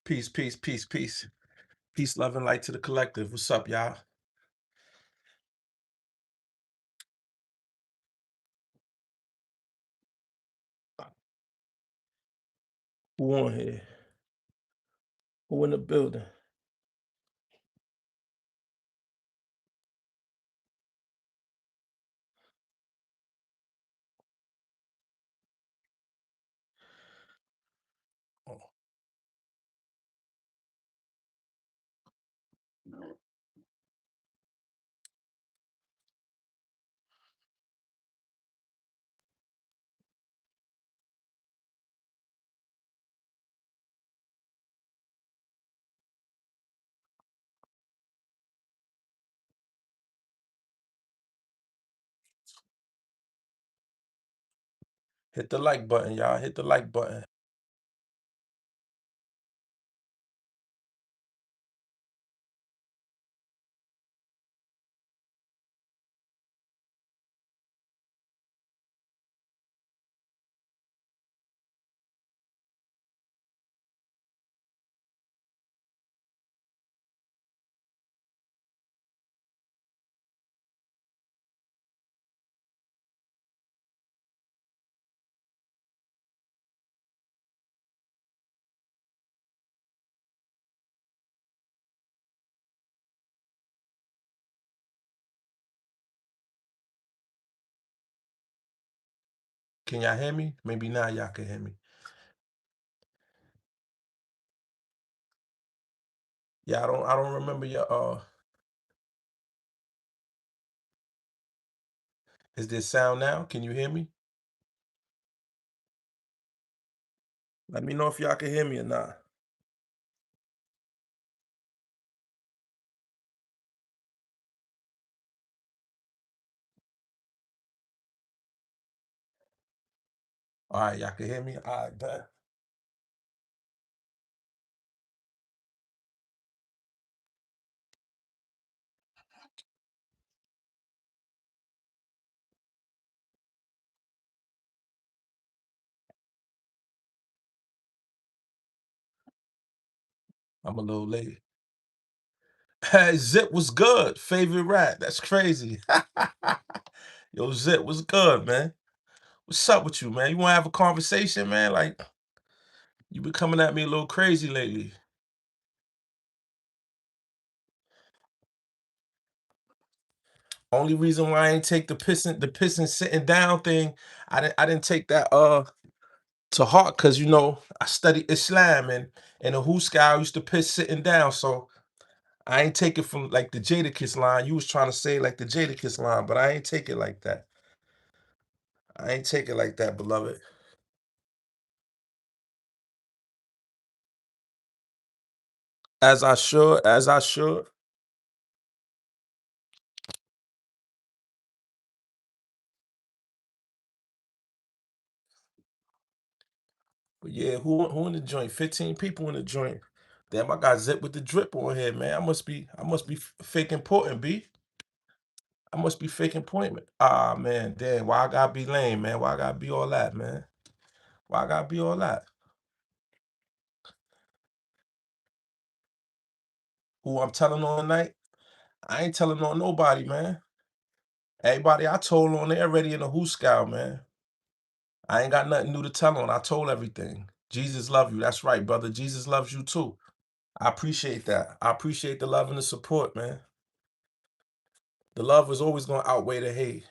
Peace, peace, peace, peace. Peace, love, and light to the collective. What's up, y'all? Who on here? Who in the building? Oh, hit the like button, y'all. Hit the like button. Can y'all hear me? Maybe now y'all can hear me. Yeah, I don't remember your is there sound now? Can you hear me? Let me know if y'all can hear me or not. All right, y'all can hear me? All right, bet. I'm a little late. Hey, Zip was good. Favorite rat. That's crazy. Yo, Zip was good, man. What's up with you, man? You wanna have a conversation, man? Like, you been coming at me a little crazy lately. Only reason why I ain't take the pissing sitting down thing, I didn't take that to heart because I studied Islam and in the Huska I used to piss sitting down. So I ain't take it from like the Jadakiss line. You was trying to say like the Jadakiss line, but I ain't take it like that. I ain't take it like that, beloved. As I should, as I should. But yeah, who in the joint? 15 people in the joint. Damn, I got Zip with the drip on here, man. I must be fake important, B. I must be fake appointment. Ah, man, damn. Why I gotta be lame, man? Why I gotta be all that, man? Why I gotta be all that? Who I'm telling on tonight? I ain't telling on nobody, man. Everybody I told on, they already in the who scout, man. I ain't got nothing new to tell on. I told everything. Jesus love you. That's right, brother. Jesus loves you too. I appreciate that. I appreciate the love and the support, man. The love is always gonna outweigh the hate.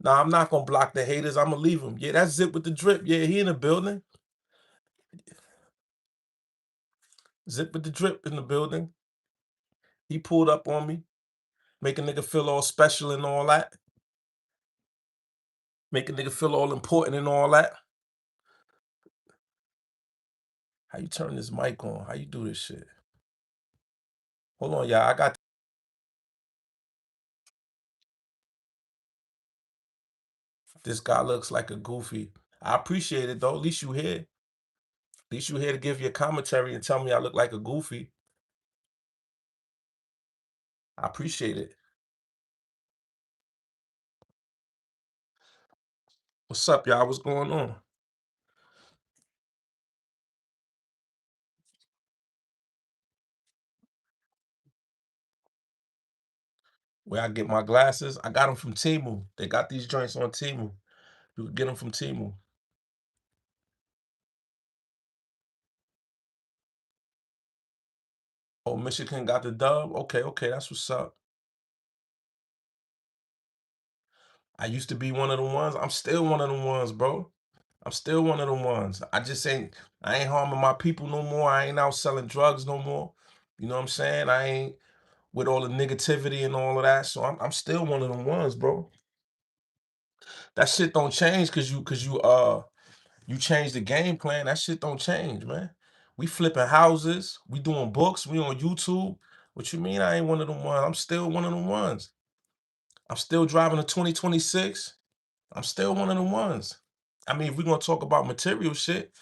Nah, I'm not gonna block the haters. I'm gonna leave them. Yeah, that's Zip with the drip. Yeah, he in the building. Zip with the drip in the building. He pulled up on me. Make a nigga feel all special and all that. Make a nigga feel all important and all that. How you turn this mic on? How you do this shit? Hold on, y'all. I got this guy looks like a goofy. I appreciate it though. At least you here. At least you here to give your commentary and tell me I look like a goofy. I appreciate it. What's up, y'all? What's going on? Where I get my glasses, I got them from Temu. They got these joints on Temu. You can get them from Temu. Oh, Michigan got the dub? Okay, okay, that's what's up. I used to be one of the ones. I'm still one of them ones, bro. I'm still one of them ones. I ain't harming my people no more. I ain't out selling drugs no more. You know what I'm saying? I ain't with all the negativity and all of that. So I'm still one of them ones, bro. That shit don't change you change the game plan. That shit don't change, man. We flipping houses, we doing books, we on YouTube. What you mean I ain't one of them ones? I'm still one of them ones. I'm still driving a 2026. I'm still one of them ones. I mean, if we're gonna talk about material shit,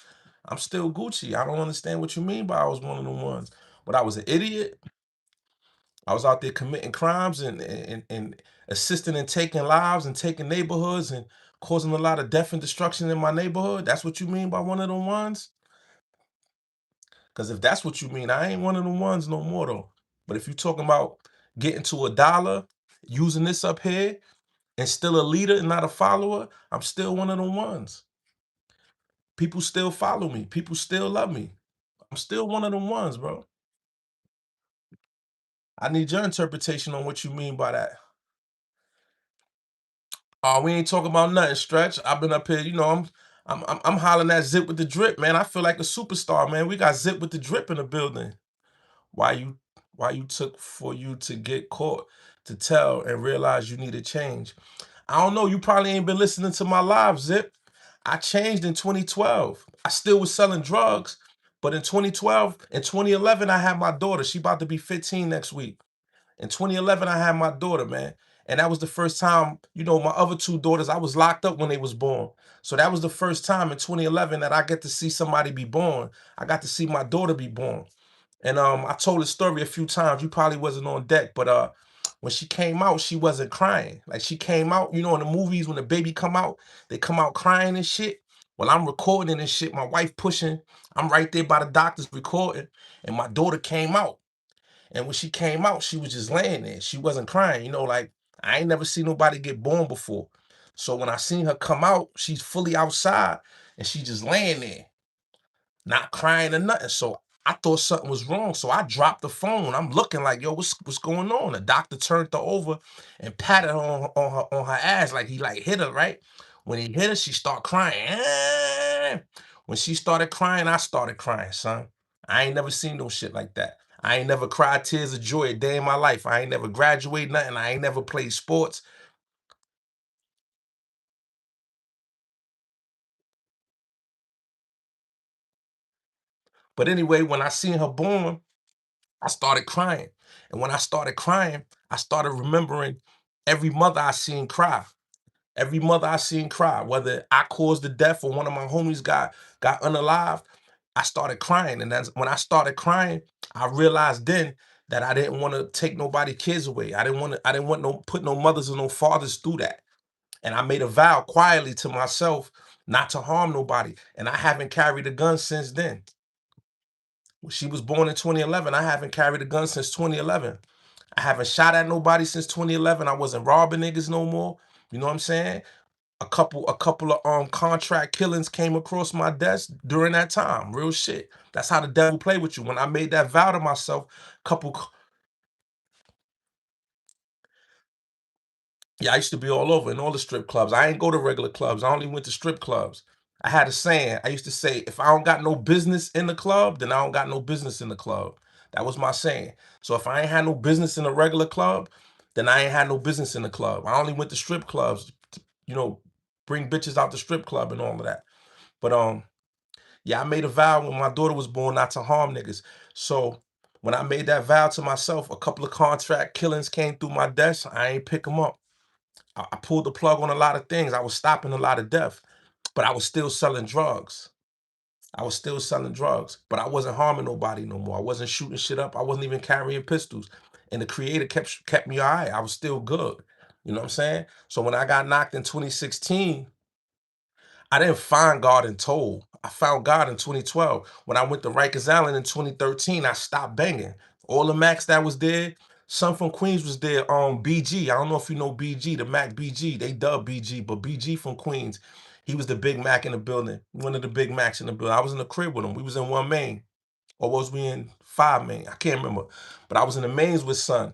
I'm still Gucci. I don't understand what you mean by I was one of them ones. But I was an idiot. I was out there committing crimes and assisting in taking lives and taking neighborhoods and causing a lot of death and destruction in my neighborhood. That's what you mean by one of them ones? Because if that's what you mean, I ain't one of them ones no more though. But if you're talking about getting to a dollar, using this up here, and still a leader and not a follower, I'm still one of them ones. People still follow me. People still love me. I'm still one of them ones, bro. I need your interpretation on what you mean by that. Oh, we ain't talking about nothing, Stretch. I've been up here, I'm hollering at Zip with the Drip, man. I feel like a superstar, man. We got Zip with the Drip in the building. Why you why you took for you to get caught to tell and realize you needed change? I don't know. You probably ain't been listening to my live, Zip. I changed in 2012. I still was selling drugs, but in 2012, in 2011, I had my daughter. She about to be 15 next week. In 2011, I had my daughter, man. And that was the first time, my other two daughters, I was locked up when they was born. So that was the first time in 2011 that I get to see somebody be born. I got to see my daughter be born. And I told the story a few times. You probably wasn't on deck, but when she came out, she wasn't crying. Like she came out, in the movies when the baby come out, they come out crying and shit. Well, I'm recording and shit. My wife pushing. I'm right there by the doctors recording, and my daughter came out. And when she came out, she was just laying there. She wasn't crying. Like I ain't never seen nobody get born before. So when I seen her come out, she's fully outside and she just laying there not crying or nothing. So I thought something was wrong. So I dropped the phone. I'm looking like, yo, what's going on? The doctor turned her over and patted her on her ass like he like hit her, right? When he hit her, she started crying. When she started crying, I started crying, son. I ain't never seen no shit like that. I ain't never cried tears of joy a day in my life. I ain't never graduated nothing. I ain't never played sports. But anyway, when I seen her born, I started crying. And when I started crying, I started remembering every mother I seen cry. Every mother I seen cry, whether I caused the death or one of my homies got unalive, I started crying. And that's when I started crying, I realized then that I didn't want to take nobody kids away. I didn't want no put no mothers or no fathers through that. And I made a vow quietly to myself not to harm nobody. And I haven't carried a gun since then. She was born in 2011. I haven't carried a gun since 2011. I haven't shot at nobody since 2011. I wasn't robbing niggas no more. You know what I'm saying? A couple of contract killings came across my desk during that time. Real shit. That's how the devil play with you. When I made that vow to myself, couple yeah, I used to be all over in all the strip clubs. I ain't go to regular clubs. I only went to strip clubs. I had a saying. I used to say, if I don't got no business in the club, then I don't got no business in the club. That was my saying. So if I ain't had no business in a regular club, then I ain't had no business in the club. I only went to strip clubs, you know, bring bitches out the strip club and all of that. But yeah, I made a vow when my daughter was born not to harm niggas. So when I made that vow to myself, a couple of contract killings came through my desk. I ain't pick them up. I pulled the plug on a lot of things. I was stopping a lot of death, but I was still selling drugs. I was still selling drugs, but I wasn't harming nobody no more. I wasn't shooting shit up. I wasn't even carrying pistols. And the creator kept me all right. I was still good. You know what I'm saying? So when I got knocked in 2016, I didn't find God in Toll. I found God in 2012. When I went to Rikers Island in 2013, I stopped banging. All the Macs that was there Son from Queens was there. BG. I don't know if you know BG, the Mac BG. They dub BG, but BG from Queens. He was the Big Mac in the building. One of the Big Macs in the building. I was in the crib with him. We was in one main. Or was we in 5 main? I can't remember. But I was in the mains with Son.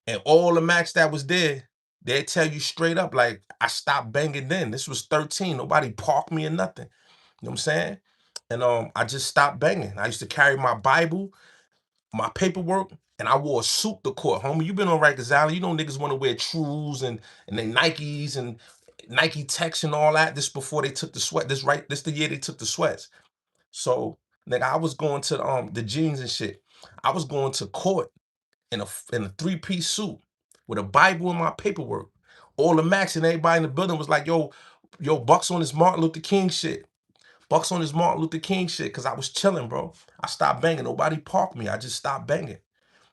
And all the Macs that was there, they tell you straight up, like, I stopped banging then. This was 13. Nobody parked me or nothing. You know what I'm saying? And I just stopped banging. I used to carry my Bible, my paperwork, and I wore a suit to court. Homie, you been on Rikers Island. You know niggas want to wear Trues and they Nikes and Nike Techs and all that. This before they took the sweat. This the year they took the sweats. So, nigga, I was going to the jeans and shit. I was going to court in a three-piece suit with a Bible and my paperwork. All the Max and everybody in the building was like, yo, Bucks on this Martin Luther King shit. Bucks on this Martin Luther King shit, because I was chilling, bro. I stopped banging. Nobody parked me. I just stopped banging.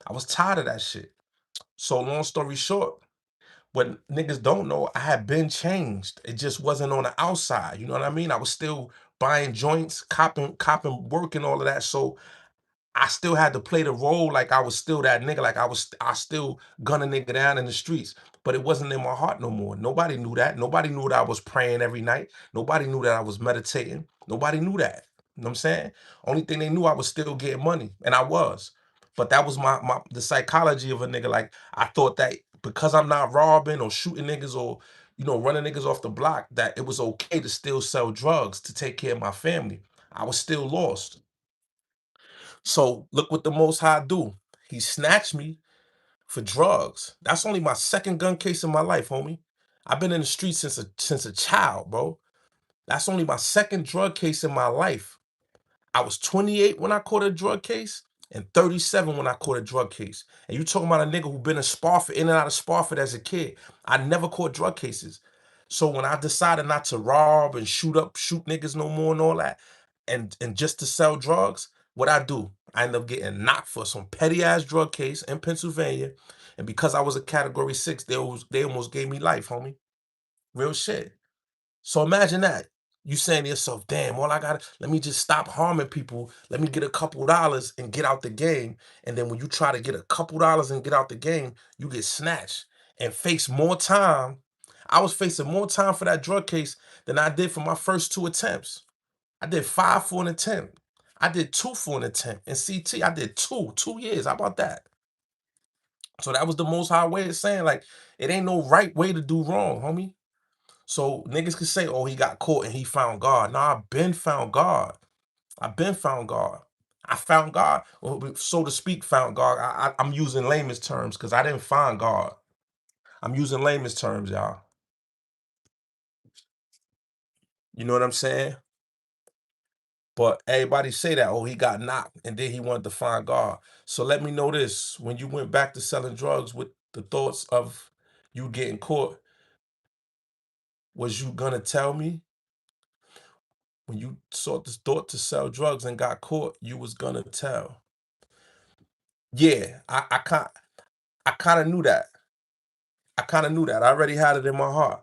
I was tired of that shit. So long story short, what niggas don't know, I had been changed. It just wasn't on the outside. You know what I mean? I was still buying joints, copping work and all of that. So I still had to play the role like I was still that nigga, like I still gun a nigga down in the streets, but it wasn't in my heart no more. Nobody knew that. Nobody knew that I was praying every night. Nobody knew that I was meditating. Nobody knew that. You know what I'm saying? Only thing they knew, I was still getting money, and I was. But that was the psychology of a nigga. Like, I thought that because I'm not robbing or shooting niggas or running niggas off the block, that it was okay to still sell drugs to take care of my family. I was still lost. So look what the Most High do. He snatched me for drugs. That's only my second gun case in my life, homie. I've been in the streets since a child, bro. That's only my second drug case in my life. I was 28 when I caught a drug case and 37 when I caught a drug case. And you talking about a nigga who been in Spofford, in and out of Spofford as a kid. I never caught drug cases. So when I decided not to rob and shoot niggas no more and all that, and just to sell drugs, what I do? I end up getting knocked for some petty ass drug case in Pennsylvania. And because I was a category 6, they almost gave me life, homie. Real shit. So imagine that. You saying to yourself, damn, let me just stop harming people. Let me get a couple dollars and get out the game. And then when you try to get a couple dollars and get out the game, you get snatched and face more time. I was facing more time for that drug case than I did for my first 2 attempts. I did 5 for an attempt. I did 2 for an attempt. In CT, I did 2 years. How about that? So that was the Most High way of saying, like, it ain't no right way to do wrong, homie. So niggas can say, oh, he got caught and he found God. Nah, I've been found God. I've been found God. I found God, or so to speak, found God. I'm using layman's terms because I didn't find God. I'm using layman's terms, y'all. You know what I'm saying? But everybody say that, oh, he got knocked and then he wanted to find God. So let me know this. When you went back to selling drugs with the thoughts of you getting caught, was you gonna tell me when you sought this thought to sell drugs and got caught, you was gonna tell? Yeah, I kind of knew that. I kind of knew that. I already had it in my heart.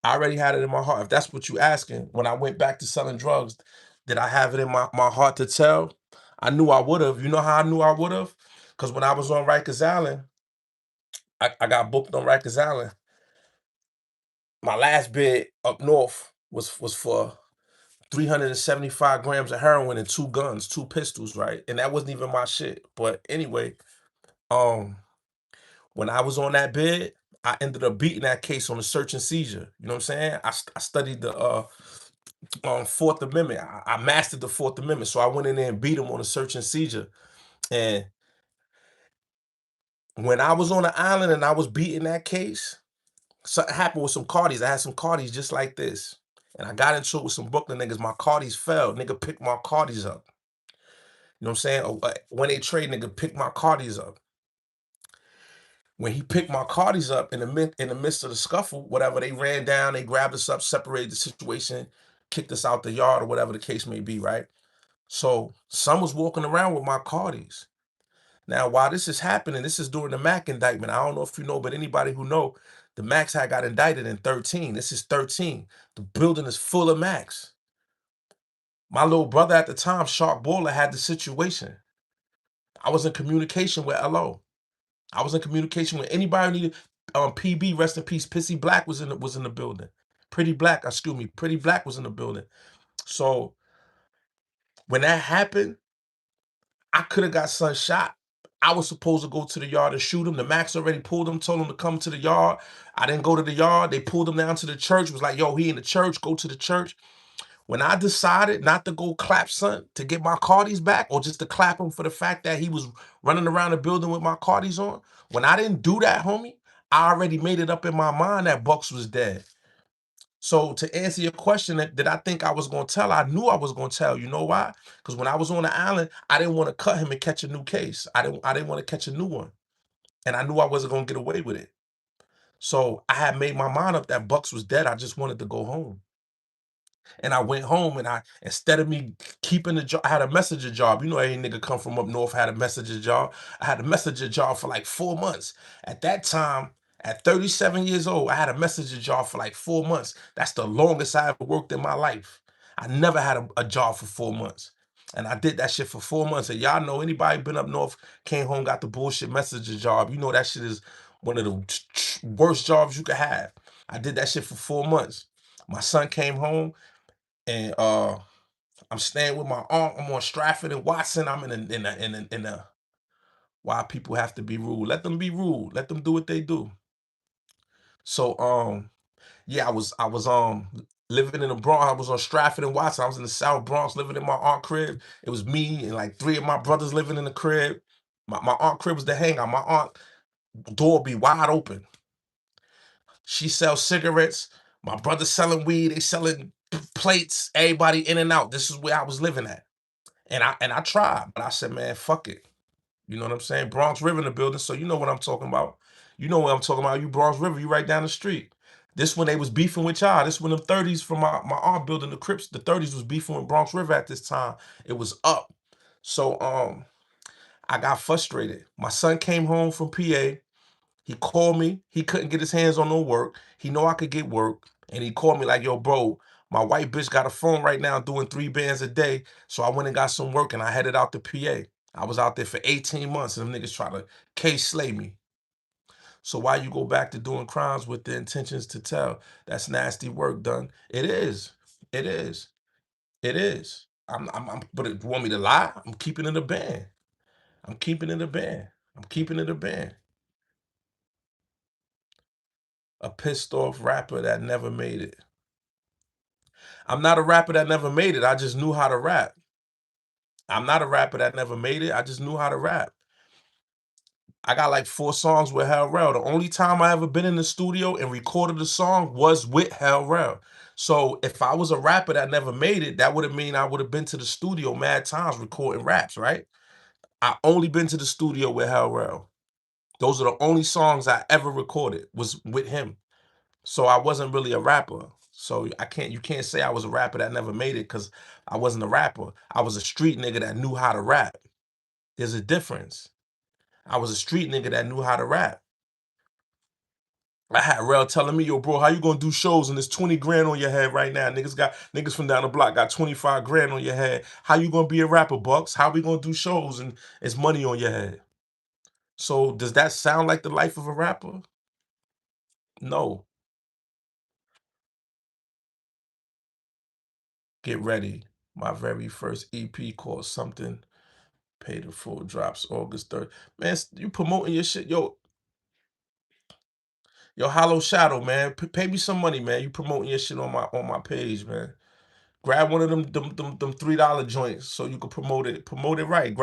I already had it in my heart. If that's what you asking, when I went back to selling drugs, did I have it in my heart to tell? I knew I would have. You know how I knew I would have? Because when I was on Rikers Island, I got booked on Rikers Island. My last bid up north was for 375 grams of heroin and 2 guns, 2 pistols, right? And that wasn't even my shit. But anyway, um, when I was on that bid, I ended up beating that case on a search and seizure. You know what I'm saying? I studied the Fourth Amendment. I mastered the Fourth Amendment, so I went in there and beat him on a search and seizure. And when I was on the island and I was beating that case, something happened with some cardies. I had some cardies just like this, and I got into it with some Brooklyn niggas. My cardies fell. Nigga picked my cardies up. You know what I'm saying? When they trade, nigga picked my cardies up. When he picked my cardies up in the midst of the scuffle, whatever, they ran down, they grabbed us up, separated the situation, kicked us out the yard or whatever the case may be, right? So some was walking around with my cardies. Now, while this is happening, this is during the Mac indictment. I don't know if you know, but anybody who know, the Macs had got indicted in 13. This is 13. The building is full of Macs. My little brother at the time, Shark Baller, had the situation. I was in communication with LO. I was in communication with anybody who needed PB, rest in peace. Pissy Black was in the building. Pretty Black, excuse me, Pretty Black was in the building. So when that happened, I could have got son shot. I was supposed to go to the yard and shoot him. The Max already pulled him, told him to come to the yard. I didn't go to the yard. They pulled him down to the church. Was like, yo, he in the church. Go to the church. When I decided not to go clap son to get my Cardis back, or just to clap him for the fact that he was running around the building with my Cardis on, when I didn't do that, homie, I already made it up in my mind that Bucks was dead. So to answer your question, that I think I was gonna tell, I knew I was gonna tell. You know why? Because when I was on the island, I didn't want to cut him and catch a new case. I didn't want to catch a new one. And I knew I wasn't gonna get away with it. So I had made my mind up that Bucks was dead. I just wanted to go home. And I went home, and instead of me keeping the job, I had a messenger job. You know, any nigga come from up north had a messenger job. I had a messenger job for like 4 months. At that time, at 37 years old, I had a messenger job for like 4 months. That's the longest I ever worked in my life. I never had a job for 4 months. And I did that shit for 4 months. And y'all know, anybody been up north, came home, got the bullshit messenger job. You know that shit is one of the worst jobs you could have. I did that shit for 4 months. My son came home, and I'm staying with my aunt. I'm on Stratford and Watson. I'm in a why people have to be rude. Let them be rude. Let them do what they do. So yeah, I was living in the Bronx. I was on Stratford and Watson. I was in the South Bronx living in my aunt crib. It was me and like three of my brothers living in the crib. My aunt crib was the hangout. My aunt door be wide open. She sells cigarettes. My brother's selling weed. They selling plates. Everybody in and out. This is where I was living at. And I tried, but I said, man, fuck it. You know what I'm saying? Bronx River in the building, so you know what I'm talking about. You know what I'm talking about. You Bronx River, you right down the street. This when they was beefing with y'all. This when the 30s from my aunt building the Crips, the 30s was beefing with Bronx River at this time. It was up. So I got frustrated. My son came home from PA. He called me. He couldn't get his hands on no work. He know I could get work. And he called me like, yo, bro, my white bitch got a phone right now doing 3 bands a day. So I went and got some work, and I headed out to PA. I was out there for 18 months, and them niggas try to case slay me. So why you go back to doing crimes with the intentions to tell? That's nasty work done. It is. It is. It is. But it want me to lie? I'm keeping it a band. I'm keeping it a band. I'm keeping it a band. A pissed off rapper that never made it. I'm not a rapper that never made it. I just knew how to rap. I'm not a rapper that never made it. I just knew how to rap. I got like 4 songs with Hell Rell. The only time I ever been in the studio and recorded a song was with Hell Rell. So if I was a rapper that never made it, that would have mean I would have been to the studio mad times recording raps, right? I only been to the studio with Hell Rell. Those are the only songs I ever recorded was with him. So I wasn't really a rapper. So you can't say I was a rapper that never made it, because I wasn't a rapper. I was a street nigga that knew how to rap. There's a difference. I was a street nigga that knew how to rap. I had Rel telling me, yo, bro, how you gonna do shows and there's 20 grand on your head right now? Niggas from down the block got 25 grand on your head. How you gonna be a rapper, Bucks? How we gonna do shows and it's money on your head? So does that sound like the life of a rapper? No. Get ready. My very first EP called something. Pay the full drops August 3rd. Man, you promoting your shit. Yo, Hollow Shadow, man. Pay me some money, man. You promoting your shit on my page, man. Grab one of them $3 joints so you can promote it. Promote it right.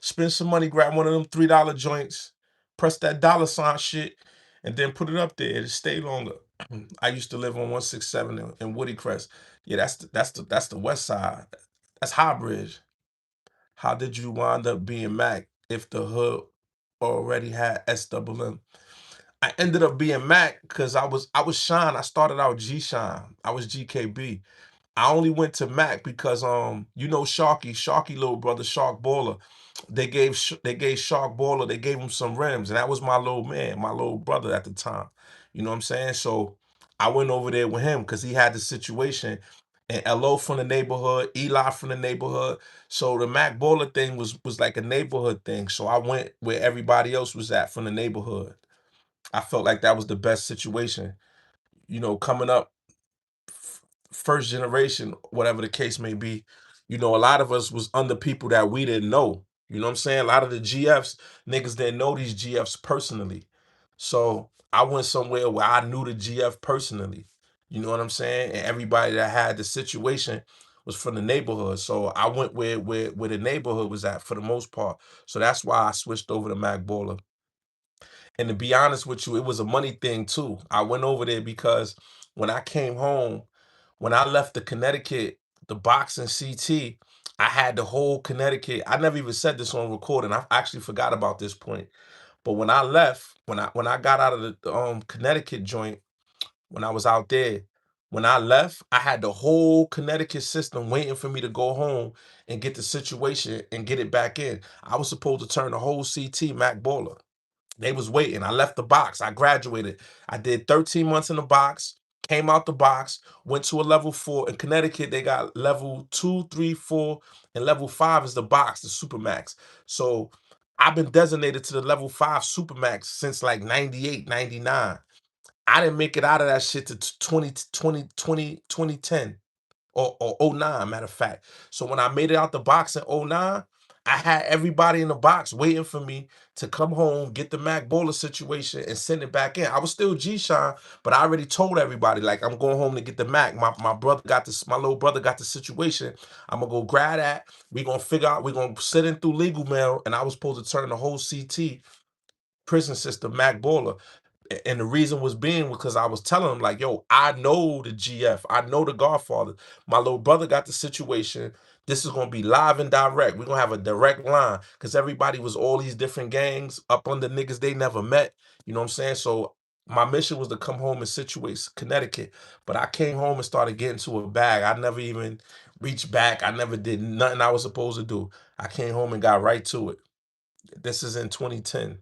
Spend some money, grab one of them $3 joints, press that $ shit, and then put it up there. It'll stay longer. I used to live on 167 in Woody Crest. Yeah, that's the west side. That's High Bridge. How did you wind up being Mac if the hood already had SWM? I ended up being Mac because I was Shine. I started out G Shine. I was GKB. I only went to Mac because you know Sharky little brother, Shark Baller. They gave Shark Baller, they gave him some rims, and that was my little man, my little brother at the time. You know what I'm saying? So I went over there with him because he had the situation. and LO from the neighborhood, Eli from the neighborhood. So the Mac Baller thing was like a neighborhood thing. So I went where everybody else was at from the neighborhood. I felt like that was the best situation. Coming up first generation, whatever the case may be, a lot of us was under people that we didn't know. You know what I'm saying? A lot of the GFs, niggas didn't know these GFs personally. So I went somewhere where I knew the GF personally. You know what I'm saying? And everybody that had the situation was from the neighborhood. So I went where the neighborhood was at for the most part. So that's why I switched over to Mac Baller. And to be honest with you, it was a money thing too. I went over there because when I came home, when I left the Connecticut, the boxing CT, I had the whole Connecticut. I never even said this on recording. I actually forgot about this point. But when I left, when I got out of the Connecticut joint, when I was out there, when I left, I had the whole Connecticut system waiting for me to go home and get the situation and get it back in. I was supposed to turn the whole CT Mac Baller. They was waiting. I left the box. I graduated. I did 13 months in the box, came out the box, went to a level 4. In Connecticut, they got level 2, 3, 4, and level 5 is the box, the Supermax. So I've been designated to the level 5 Supermax since like 98, 99. I didn't make it out of that shit to 2010 or '09, matter of fact. So when I made it out the box in '09, I had everybody in the box waiting for me to come home, get the Mac Baller situation, and send it back in. I was still G-Shine, but I already told everybody, like, I'm going home to get the Mac. My brother got this, my little brother got the situation. I'm gonna go grab that. We're gonna figure out, we're gonna sit in through legal mail, and I was supposed to turn the whole CT prison system Mac Baller. And the reason was being because I was telling him, like, yo, I know the GF, I know the Godfather. My little brother got the situation. This is gonna be live and direct. We're gonna have a direct line because everybody was all these different gangs up under niggas they never met. You know what I'm saying? So my mission was to come home and situate Connecticut. But I came home and started getting to a bag. I never even reached back. I never did nothing I was supposed to do. I came home and got right to it. This is in 2010.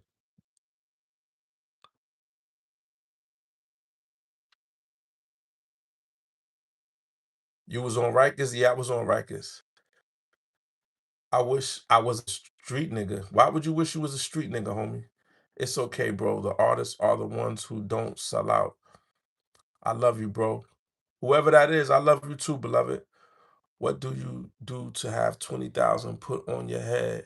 You was on Rikers? Yeah, I was on Rikers. I wish I was a street nigga. Why would you wish you was a street nigga, homie? It's okay, bro. The artists are the ones who don't sell out. I love you, bro. Whoever that is, I love you too, beloved. What do you do to have 20,000 put on your head?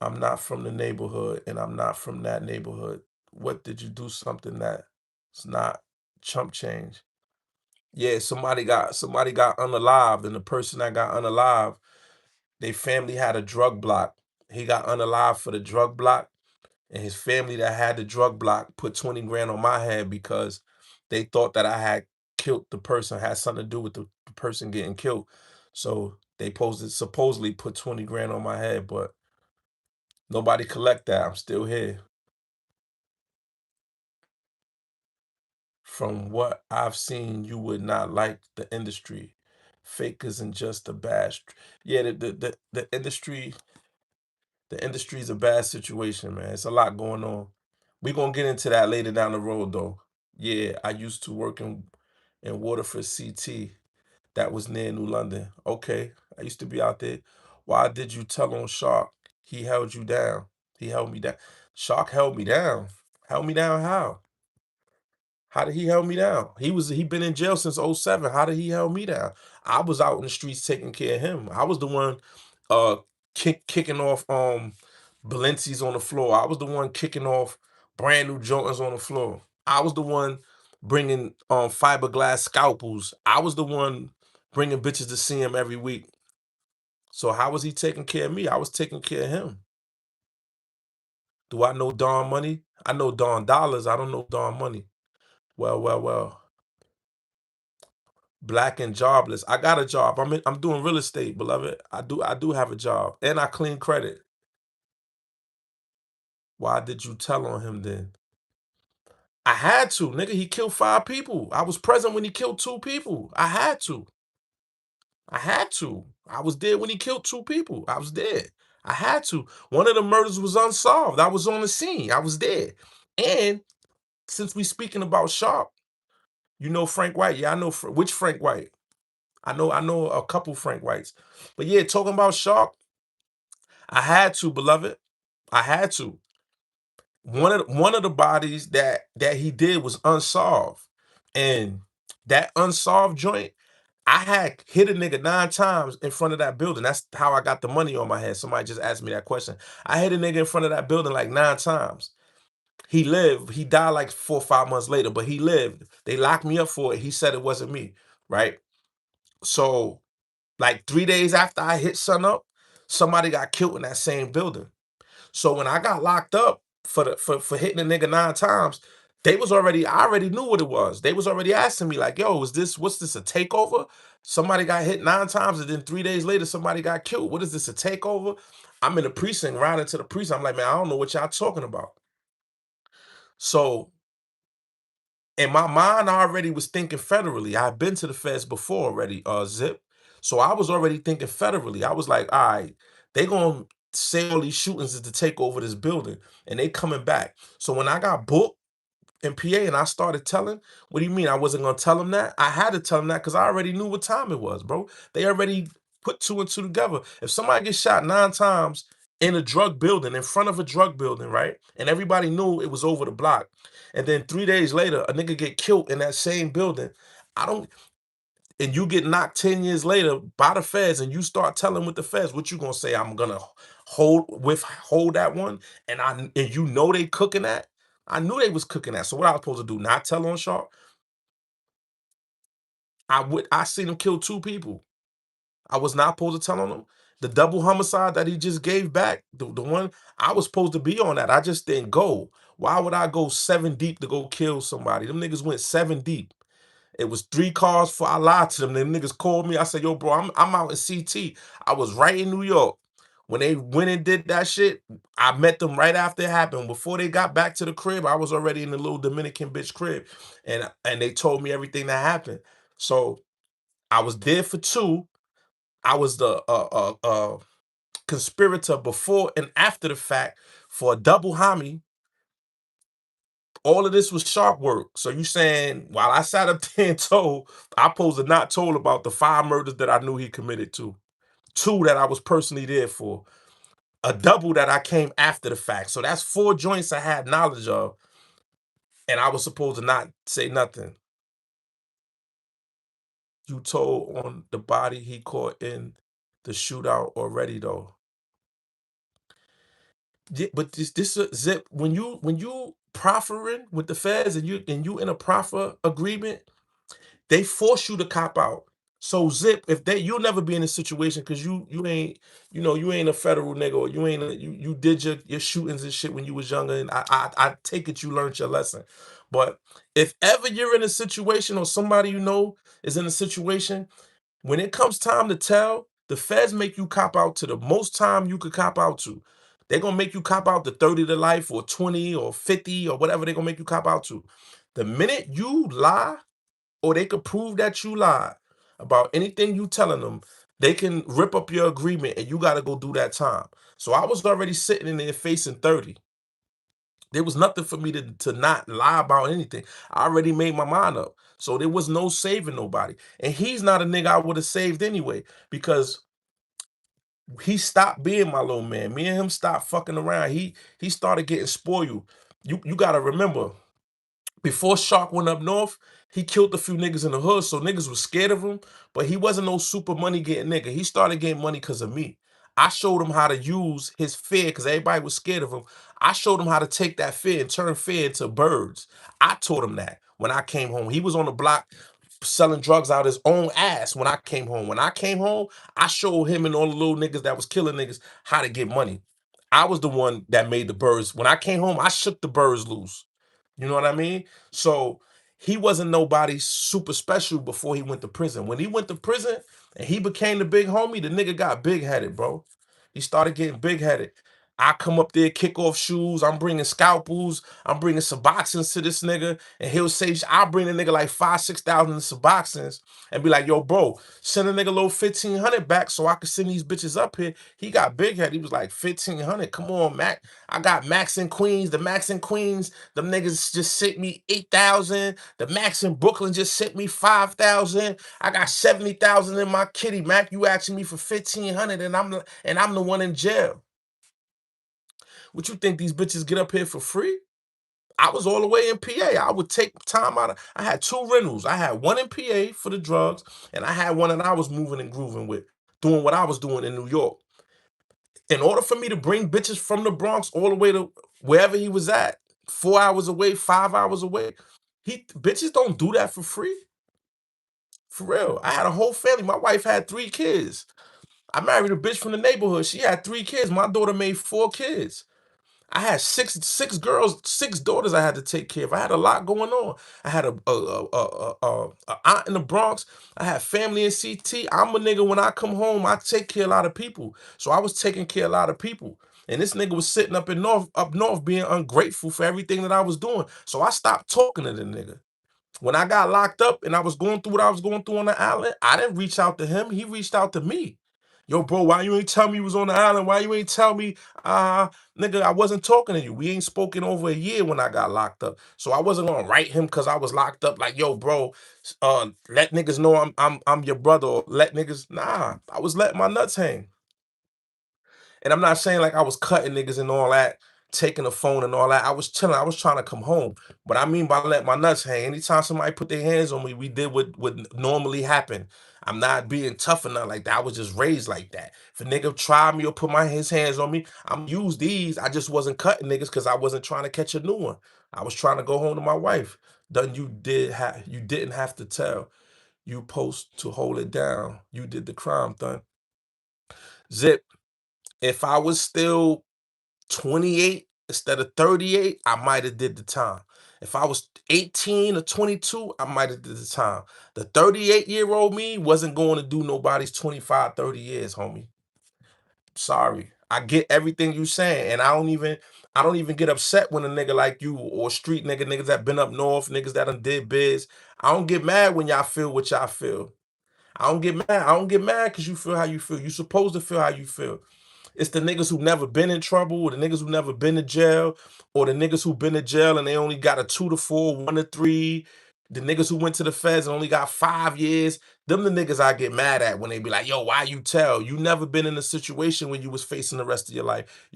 I'm not from the neighborhood and I'm not from that neighborhood. What did you do something that's not chump change? Yeah, somebody got unalived, and the person that got unalived, they family had a drug block. He got unalived for the drug block, and his family that had the drug block put 20 grand on my head because they thought that I had killed the person, had something to do with the person getting killed. So they supposedly put 20 grand on my head, but nobody collect that. I'm still here. From what I've seen, you would not like the industry. Fake isn't just a bash. Yeah, the industry is a bad situation, man. It's a lot going on. We're gonna get into that later down the road, though. Yeah, I used to work in Waterford, CT. That was near New London. Okay, I used to be out there. Why did you tell on Shark? He held you down. He held me down. Shark held me down. Held me down how? How did he held me down? He been in jail since '07. How did he held me down? I was out in the streets taking care of him. I was the one uh kicking off Balenci's on the floor. I was the one kicking off brand new Jordans on the floor. I was the one bringing fiberglass scalpels. I was the one bringing bitches to see him every week. So how was he taking care of me? I was taking care of him. Do I know Don Money? I know Don Dollars. I don't know Don Money. Well, well, well. Black and jobless. I got a job. I'm doing real estate, beloved. I do have a job. And I clean credit. Why did you tell on him then? I had to, nigga. He killed 5 people. I was present when he killed 2 people. I had to. I had to. I was there when he killed 2 people. I was there. I had to. One of the murders was unsolved. I was on the scene. I was there. And since we speaking about Sharp, you know Frank White. Yeah, I know which Frank White. I know a couple Frank Whites. But yeah, talking about Shark, I had to, beloved. I had to. One of the bodies that he did was unsolved. And that unsolved joint, I had hit a nigga 9 times in front of that building. That's how I got the money on my head. Somebody just asked me that question. I hit a nigga in front of that building like 9 times. He lived. He died like 4 or 5 months later, but he lived. They locked me up for it. He said it wasn't me, right? So, like 3 days after I hit Sun Up, somebody got killed in that same building. So when I got locked up for hitting a nigga 9 times, I already knew what it was. They was already asking me like, yo, what's this, a takeover? Somebody got hit 9 times and then 3 days later somebody got killed. What is this, a takeover? I'm in the precinct, riding to the precinct. I'm like, man, I don't know what y'all talking about. So in my mind, I already was thinking federally. I've been to the feds before already, Zip. So I was already thinking federally. I was like, all right, they gonna say all these shootings is to take over this building, and they coming back. So when I got booked in PA and I started telling, what do you mean I wasn't gonna tell them that? I had to tell them that because I already knew what time it was, bro. They already put two and two together. If somebody gets shot 9 times in a drug building, in front of a drug building, right? And everybody knew it was over the block. And then 3 days later, a nigga get killed in that same building. I don't, and you get knocked 10 years later by the feds and you start telling with the feds, what you gonna say? I'm gonna withhold that one. And you know they cooking that. I knew they was cooking that. So what I was supposed to do? Not tell on Sharp? I seen him kill 2 people. I was not supposed to tell on him. The double homicide that he just gave back, the one I was supposed to be on that. I just didn't go. Why would I go 7 deep to go kill somebody? Them niggas went 7 deep. It was 3 cars before I lied to them. Them niggas called me. I said, yo, bro, I'm out in CT. I was right in New York. When they went and did that shit, I met them right after it happened. Before they got back to the crib, I was already in the little Dominican bitch crib. And they told me everything that happened. So I was there for 2. I was the conspirator before and after the fact for a double homie. All of this was sharp work. So you saying while I sat up there and told, I supposed to not told about the 5 murders that I knew he committed to, 2 that I was personally there for, a double that I came after the fact. So that's 4 joints I had knowledge of, and I was supposed to not say nothing. You told on the body he caught in the shootout already though. Yeah, but this Zip, when you proffering with the feds and you in a proffer agreement, they force you to cop out. So Zip, if they you'll never be in a situation because you ain't, you ain't a federal nigga, or you ain't you did your shootings and shit when you was younger, and I take it you learned your lesson. But if ever you're in a situation or somebody you know is in a situation, when it comes time to tell, the feds make you cop out to the most time you could cop out to. They're gonna make you cop out to 30 to life or 20 or 50 or whatever they're gonna make you cop out to. The minute you lie, or they could prove that you lied about anything you telling them, they can rip up your agreement and you gotta go do that time. So I was already sitting in there facing 30. There was nothing for me to not lie about anything. I already made my mind up. So there was no saving nobody. And he's not a nigga I would have saved anyway, because he stopped being my little man. Me and him stopped fucking around. He started getting spoiled. You gotta remember, before Shark went up north, he killed a few niggas in the hood, so niggas was scared of him, but he wasn't no super money getting nigga. He started getting money because of me. I showed him how to use his fear because everybody was scared of him. I showed him how to take that fear and turn fear into birds. I taught him that when I came home. He was on the block selling drugs out his own ass when I came home. When I came home, I showed him and all the little niggas that was killing niggas how to get money. I was the one that made the birds. When I came home, I shook the birds loose. You know what I mean? So he wasn't nobody super special before he went to prison. When he went to prison and he became the big homie, the nigga got big headed, bro. He started getting big headed. I come up there, kick off shoes. I'm bringing scalpels. I'm bringing suboxones to this nigga. And he'll say, I'll bring the nigga like 5, 6,000 suboxones and be like, yo, bro, send a nigga low 1,500 back so I can send these bitches up here. He got big head. He was like, 1,500. Come on, Mac. I got Max in Queens. The Max in Queens, them niggas just sent me 8,000. The Max in Brooklyn just sent me 5,000. I got 70,000 in my kitty, Mac. You asking me for 1,500 and I'm the one in jail. What you think these bitches get up here for free? I was all the way in PA. I would take time out. I had 2 rentals. I had one in PA for the drugs, and I had one that I was moving and grooving with, doing what I was doing in New York. In order for me to bring bitches from the Bronx all the way to wherever he was at, 4 hours away, 5 hours away, bitches don't do that for free. For real. I had a whole family. My wife had 3 kids. I married a bitch from the neighborhood. She had 3 kids. My daughter made 4 kids. I had six girls, 6 daughters I had to take care of. I had a lot going on. I had a aunt in the Bronx. I had family in CT. I'm a nigga, when I come home, I take care of a lot of people. So I was taking care of a lot of people. And this nigga was sitting up north being ungrateful for everything that I was doing. So I stopped talking to the nigga. When I got locked up and I was going through what I was going through on the island, I didn't reach out to him. He reached out to me. Yo, bro, why you ain't tell me you was on the island? Why you ain't tell me, nigga, I wasn't talking to you. We ain't spoken over a year when I got locked up. So I wasn't gonna write him because I was locked up like, yo, bro, let niggas know I'm your brother, or let niggas, nah, I was letting my nuts hang. And I'm not saying like I was cutting niggas and all that, taking the phone and all that. I was chilling. I was trying to come home. But I mean by let my nuts hang. Anytime somebody put their hands on me, we did what would normally happen. I'm not being tough or nothing like that. I was just raised like that. If a nigga try me or put his hands on me, I'm use these. I just wasn't cutting niggas because I wasn't trying to catch a new one. I was trying to go home to my wife. Done you didn't have to tell. You post to hold it down. You did the crime, done. Zip. If I was still 28 instead of 38, I might have did the time. If I was 18 or 22, I might have did the time. The 38-year-old me wasn't going to do nobody's 25, 30 years, homie. Sorry. I get everything you saying, and I don't even get upset when a nigga like you or street niggas that been up north, niggas that done did biz. I don't get mad when y'all feel what y'all feel. I don't get mad. I don't get mad because you feel how you feel. You supposed to feel how you feel. It's the niggas who never been in trouble, or the niggas who never been to jail, or the niggas who been to jail and they only got a 2 to 4, 1 to 3. The niggas who went to the feds and only got 5 years. Them the niggas I get mad at when they be like, yo, why you tell? You never been in a situation when you was facing the rest of your life.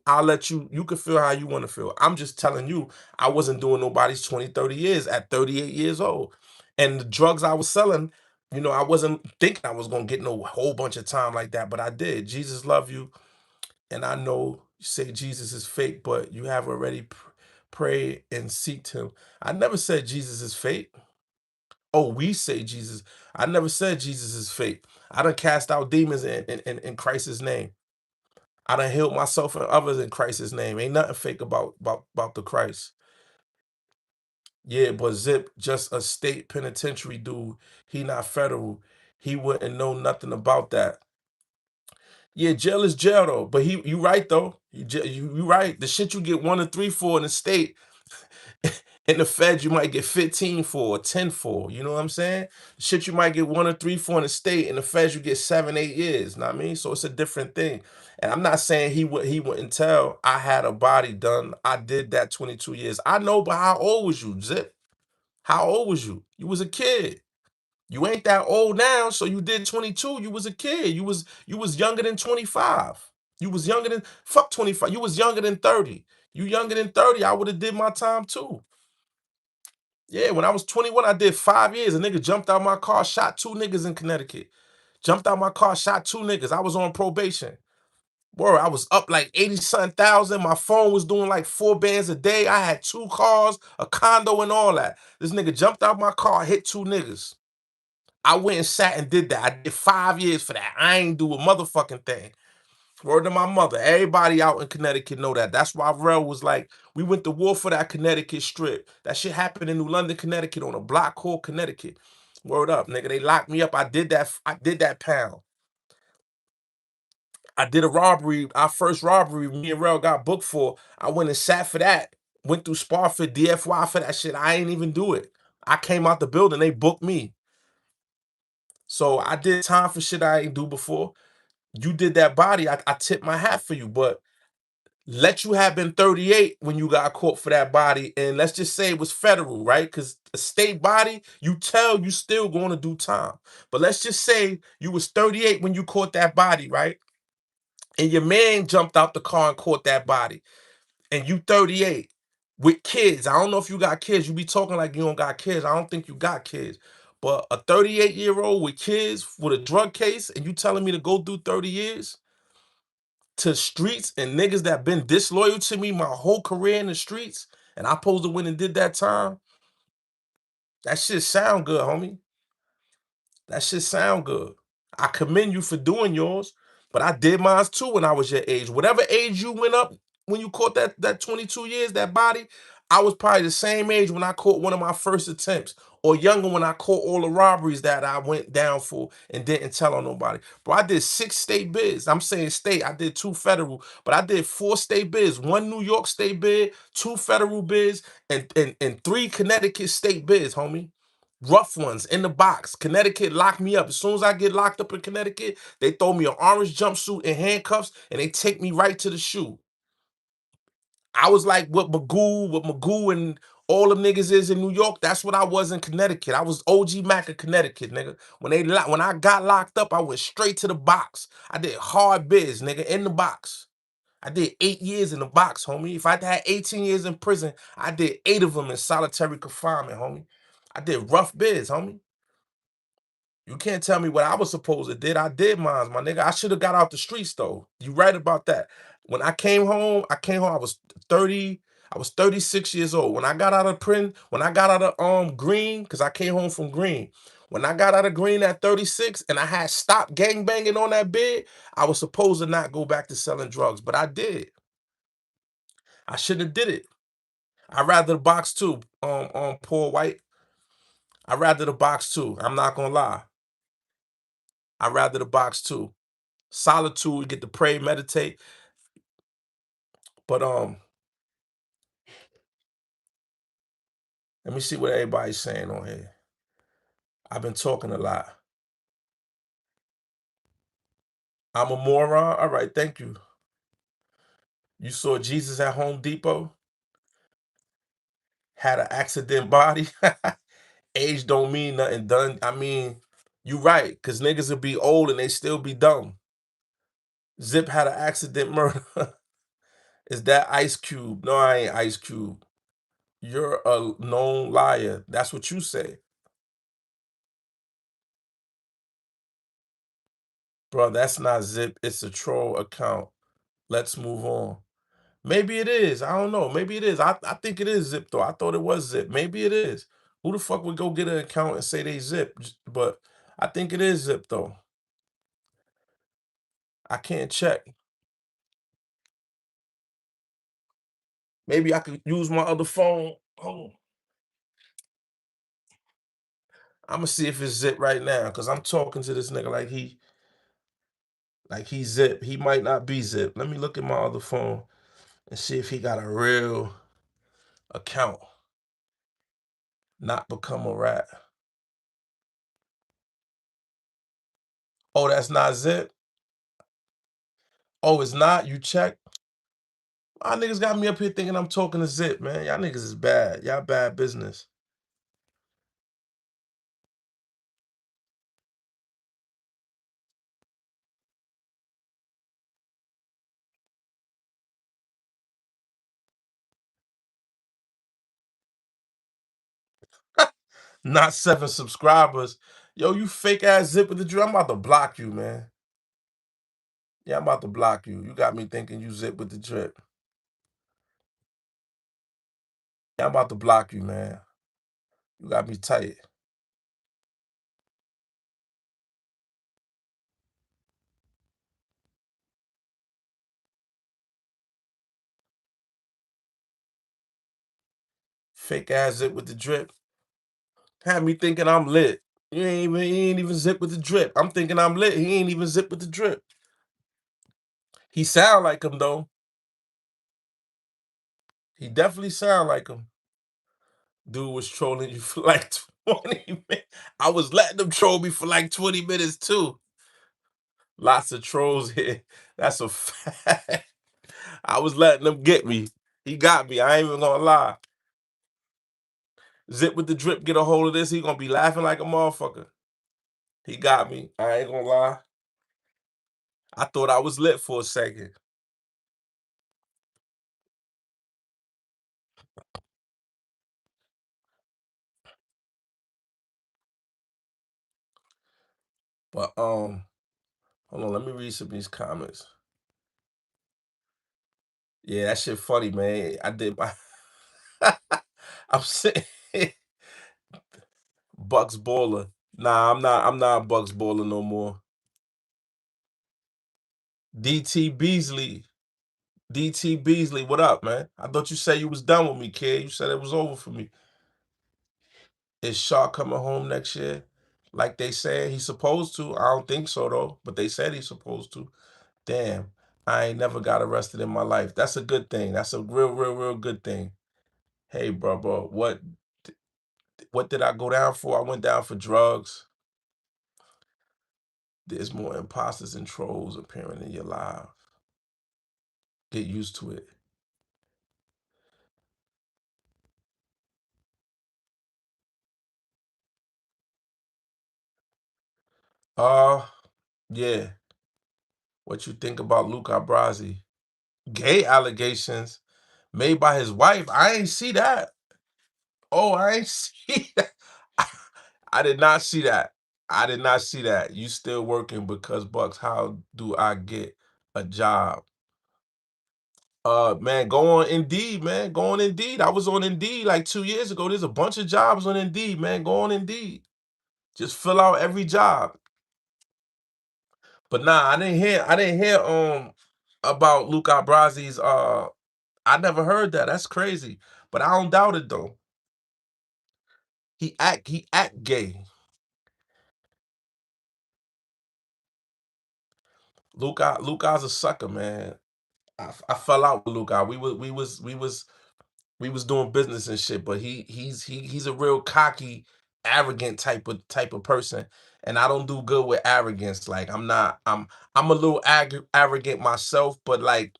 I'll let you can feel how you want to feel. I'm just telling you, I wasn't doing nobody's 20, 30 years at 38 years old. And the drugs I was selling, I wasn't thinking I was gonna get no whole bunch of time like that, but I did. Jesus love you. And I know you say Jesus is fake, but you have already prayed and seeked him. I never said Jesus is fake. Oh, we say Jesus. I never said Jesus is fake. I done cast out demons in Christ's name. I done healed myself and others in Christ's name. Ain't nothing fake about the Christ. Yeah, but Zip, just a state penitentiary dude. He not federal. He wouldn't know nothing about that. Yeah, jail is jail though. But you right though. You right. The shit you get 1 or 3 for in the state, in the feds you might get 15 for or 10 for. You know what I'm saying? Shit you might get 1 or 3 for in the state, in the feds you get 7, 8 years. Know what I mean? So it's a different thing. And I'm not saying he wouldn't tell. I had a body done. I did that 22 years. I know, but how old was you, Zip? How old was you? You was a kid. You ain't that old now, so you did 22. You was a kid. You was younger than 25. You was younger than fuck 25. You was younger than 30. You younger than 30, I would have did my time too. Yeah, when I was 21, I did 5 years. A nigga jumped out my car, shot 2 niggas in Connecticut. Jumped out my car, shot 2 niggas. I was on probation. Word, I was up like 80 something thousand. My phone was doing like 4 bands a day. I had 2 cars, a condo, and all that. This nigga jumped out my car, hit 2 niggas. I went and sat and did that. I did 5 years for that. I ain't do a motherfucking thing. Word to my mother. Everybody out in Connecticut know that. That's why Rel was like, we went to war for that Connecticut strip. That shit happened in New London, Connecticut, on a block called Connecticut. Word up, nigga. They locked me up. I did that pound. I did a robbery, our first robbery me and Rel got booked for. I went and sat for that. Went through SPAR for DFY for that shit. I ain't even do it. I came out the building, they booked me. So I did time for shit I ain't do before. You did that body, I tip my hat for you, but let you have been 38 when you got caught for that body, and let's just say it was federal, right? Because a state body, you tell you still going to do time. But let's just say you was 38 when you caught that body, right? And your man jumped out the car and caught that body, and you 38 with kids. I don't know if you got kids. You be talking like you don't got kids. I don't think you got kids. But a 38-year-old with kids with a drug case, and you telling me to go through 30 years to streets and niggas that been disloyal to me my whole career in the streets, and I supposed to win and did that time? That shit sound good, homie. That shit sound good. I commend you for doing yours, but I did mine too when I was your age. Whatever age you went up when you caught that 22 years, that body, I was probably the same age when I caught one of my first attempts, or younger when I caught all the robberies that I went down for and didn't tell on nobody. Bro, I did 6 state bids. I'm saying state, I did 2 federal, but I did 4 state bids, 1 New York state bid, 2 federal bids, and 3 Connecticut state bids, homie. Rough ones in the box. Connecticut locked me up. As soon as I get locked up in Connecticut, they throw me an orange jumpsuit and handcuffs, and they take me right to the shoe. I was like what Magoo and all them niggas is in New York. That's what I was in Connecticut. I was OG Mac of Connecticut, nigga. When I got locked up, I went straight to the box. I did hard biz, nigga, in the box. I did 8 years in the box, homie. If I had 18 years in prison, I did 8 of them in solitary confinement, homie. I did rough biz, homie. You can't tell me what I was supposed to did. I did mine, my nigga. I should have got out the streets though. You right about that. When I was 30, I was 36 years old. When I got out of prison, when I got out of Green, because I came home from Green. When I got out of Green at 36 and I had stopped gangbanging on that bed, I was supposed to not go back to selling drugs, but I did. I shouldn't have did it. I rather the box too, poor white. I rather the box too. I'm not gonna lie. I rather the box too. Solitude, you get to pray, meditate. But let me see what everybody's saying on here. I've been talking a lot. I'm a moron. All right, thank you. You saw Jesus at Home Depot, had an accident body. Age don't mean nothing done. I mean, you right, because niggas will be old and they still be dumb. Zip had an accident murder. Is that Ice Cube? No, I ain't Ice Cube. You're a known liar. That's what you say. Bro, that's not Zip. It's a troll account. Let's move on. Maybe it is. I don't know. Maybe it is. I think it is Zip though. I thought it was Zip. Maybe it is. Who the fuck would go get an account and say they Zip? But I think it is Zip though. I can't check. Maybe I could use my other phone. Hold on. I'm gonna see if it's Zip right now because I'm talking to this nigga like he Zip. He might not be Zip. Let me look at my other phone and see if he got a real account. Not become a rat. Oh, that's not Zip. Oh, it's not. You check. Y'all niggas got me up here thinking I'm talking to Zip, man. Y'all niggas is bad. Y'all bad business. Not 7 subscribers. Yo, you fake ass Zip with the drip. I'm about to block you, man. Yeah, I'm about to block you. You got me thinking you Zip with the drip. Yeah, I'm about to block you, man. You got me tight. Fake ass Zip with the drip. Had me thinking I'm lit. He ain't even Zip with the drip. I'm thinking I'm lit. He ain't even Zip with the drip. He sound like him though. He definitely sound like him. Dude was trolling you for like 20 minutes. I was letting them troll me for like 20 minutes too. Lots of trolls here. That's a fact. I was letting them get me. He got me. I ain't even gonna lie. Zip with the drip, get a hold of this. He gonna be laughing like a motherfucker. He got me. I ain't gonna lie. I thought I was lit for a second. But hold on, let me read some of these comments. Yeah, that shit funny, man. I did my I'm saying Bucks baller. Nah, I'm not Bucks baller no more. DT Beasley. DT Beasley, what up, man? I thought you said you was done with me, kid. You said it was over for me. Is Shaw coming home next year? Like they said he's supposed to. I don't think so though, but they said he's supposed to. Damn, I ain't never got arrested in my life. That's a good thing. That's a real, real, real good thing. Hey, bro, what did I go down for? I went down for drugs. There's more imposters and trolls appearing in your life. Get used to it. Uh, yeah. What you think about Luca Brasi? Gay allegations made by his wife. I ain't see that. Oh, I ain't see that. I did not see that. I did not see that. You still working because Bucks, how do I get a job? Man, go on Indeed, man. Go on Indeed. I was on Indeed like 2 years ago. There's a bunch of jobs on Indeed, man. Go on Indeed. Just fill out every job. But nah, I didn't hear about Luca Brasi's I never heard that. That's crazy. But I don't doubt it though. He act gay. Luca's a sucker, man. I fell out with Luca. We was doing business and shit, but he's a real cocky, arrogant type of person, and I don't do good with arrogance. Like I'm a little arrogant myself, but like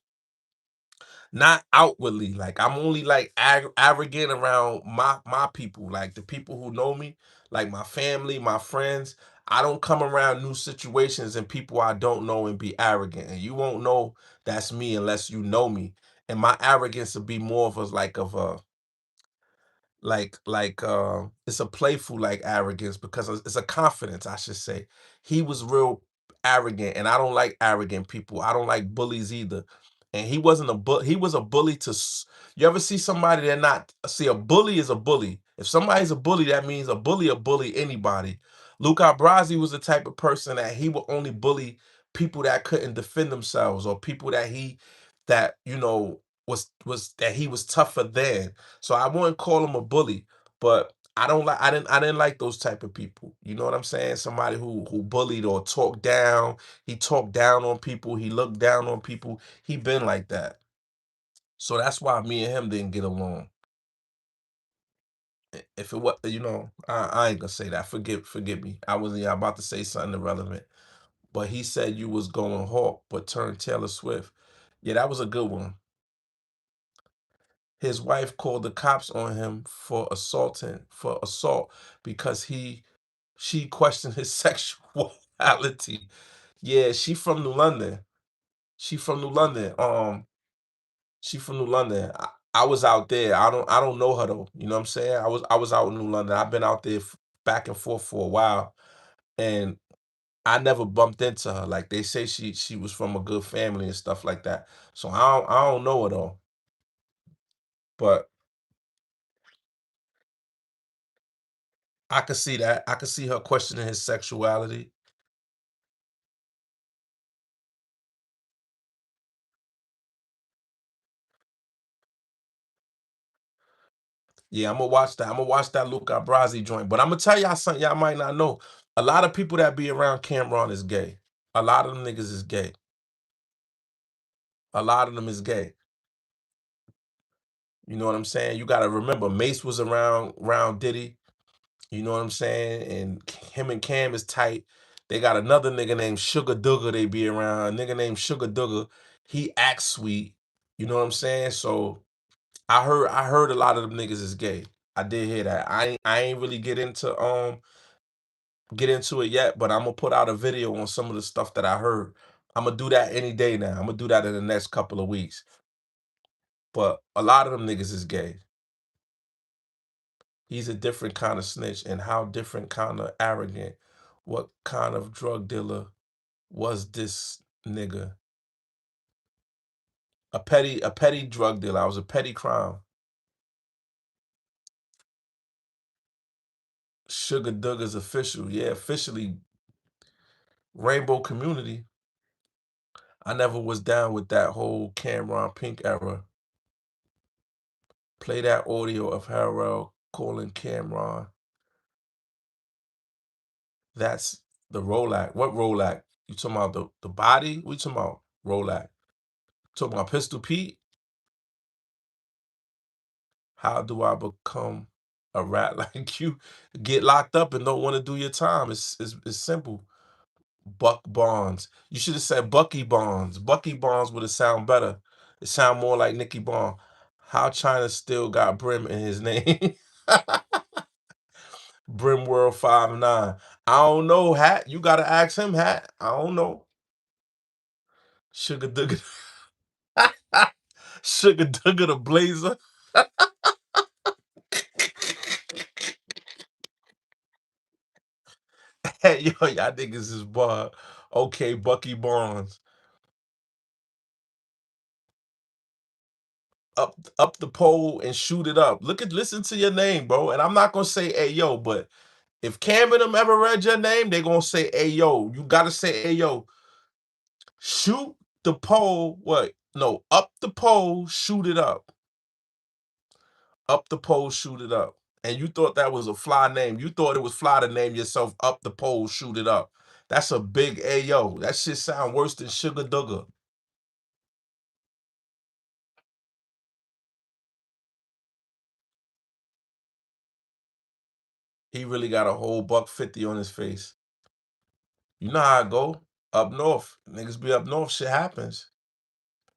not outwardly. Like I'm only like arrogant around my people, like the people who know me, like my family, my friends. I don't come around new situations and people I don't know and be arrogant. And you won't know that's me unless you know me. And my arrogance will be more of a it's a playful like arrogance because it's a confidence, I should say. He was real arrogant, and I don't like arrogant people. I don't like bullies either. And he wasn't a he was a bully to you ever see somebody that not see a bully is a bully. If somebody's a bully, that means a bully anybody. Luca Brasi was the type of person that he would only bully people that couldn't defend themselves or people that was that he was tougher than. So I wouldn't call him a bully, but I didn't like those type of people. You know what I'm saying? Somebody who bullied or talked down. He talked down on people. He looked down on people. He been like that. So that's why me and him didn't get along. If it was, I ain't gonna say that. Forgive me. I was about to say something irrelevant. But he said you was going Hawk, but turned Taylor Swift. Yeah, that was a good one. His wife called the cops on him for assault because she questioned his sexuality. Yeah, she from New London. She from New London. She from New London. I was out there. I don't know her though. You know what I'm saying? I was out in New London. I've been out there back and forth for a while, and I never bumped into her. Like they say, she was from a good family and stuff like that. So I don't know her though. But I could see that. I could see her questioning his sexuality. Yeah, I'm gonna watch that. I'm gonna watch that Luca Brasi joint. But I'm gonna tell y'all something y'all might not know. A lot of people that be around Cameron is gay. A lot of them niggas is gay. A lot of them is gay. You know what I'm saying? You gotta remember, Mace was around Diddy. You know what I'm saying? And him and Cam is tight. They got another nigga named Sugar Duggar they be around. A nigga named Sugar Duggar. He acts sweet. You know what I'm saying? So I heard a lot of them niggas is gay. I did hear that. I ain't really get into it yet, but I'm gonna put out a video on some of the stuff that I heard. I'm gonna do that any day now. I'm gonna do that in the next couple of weeks. But a lot of them niggas is gay. He's a different kind of snitch, and how different kind of arrogant. What kind of drug dealer was this nigga? A petty drug dealer. I was a petty crime. Sugar Duggar's official. Yeah, officially Rainbow Community. I never was down with that whole Cameron Pink era. Play that audio of Harrell calling Cameron. That's the Rolac. What Rolac? You talking about the body? We talking about Rolac. Talking about Pistol Pete? How do I become a rat like you? Get locked up and don't want to do your time. It's simple. Buck Barnes. You should have said Bucky Barnes. Bucky Barnes would have sound better. It sound more like Nicky Barnes. How China still got Brim in his name. Brim World 5'9". I don't know, Hat. You gotta ask him, Hat. I don't know. Sugar Dugger. Sugar Dugger the Blazer. Hey, yo, y'all niggas is bar. Okay, Bucky Barnes. Up the pole and shoot it up. Listen to your name, bro. And I'm not gonna say hey yo, but if Cam and them ever read your name, they gonna say hey yo. You gotta say hey yo. Shoot the pole. What? No, up the pole, shoot it up. Up the pole, shoot it up. And you thought that was a fly name. You thought it was fly to name yourself Up the Pole, Shoot It Up. That's a big Ayo. That shit sound worse than Sugar Duggar. He really got a whole $150 on his face. You know how I go. Up north. Niggas be up north, shit happens.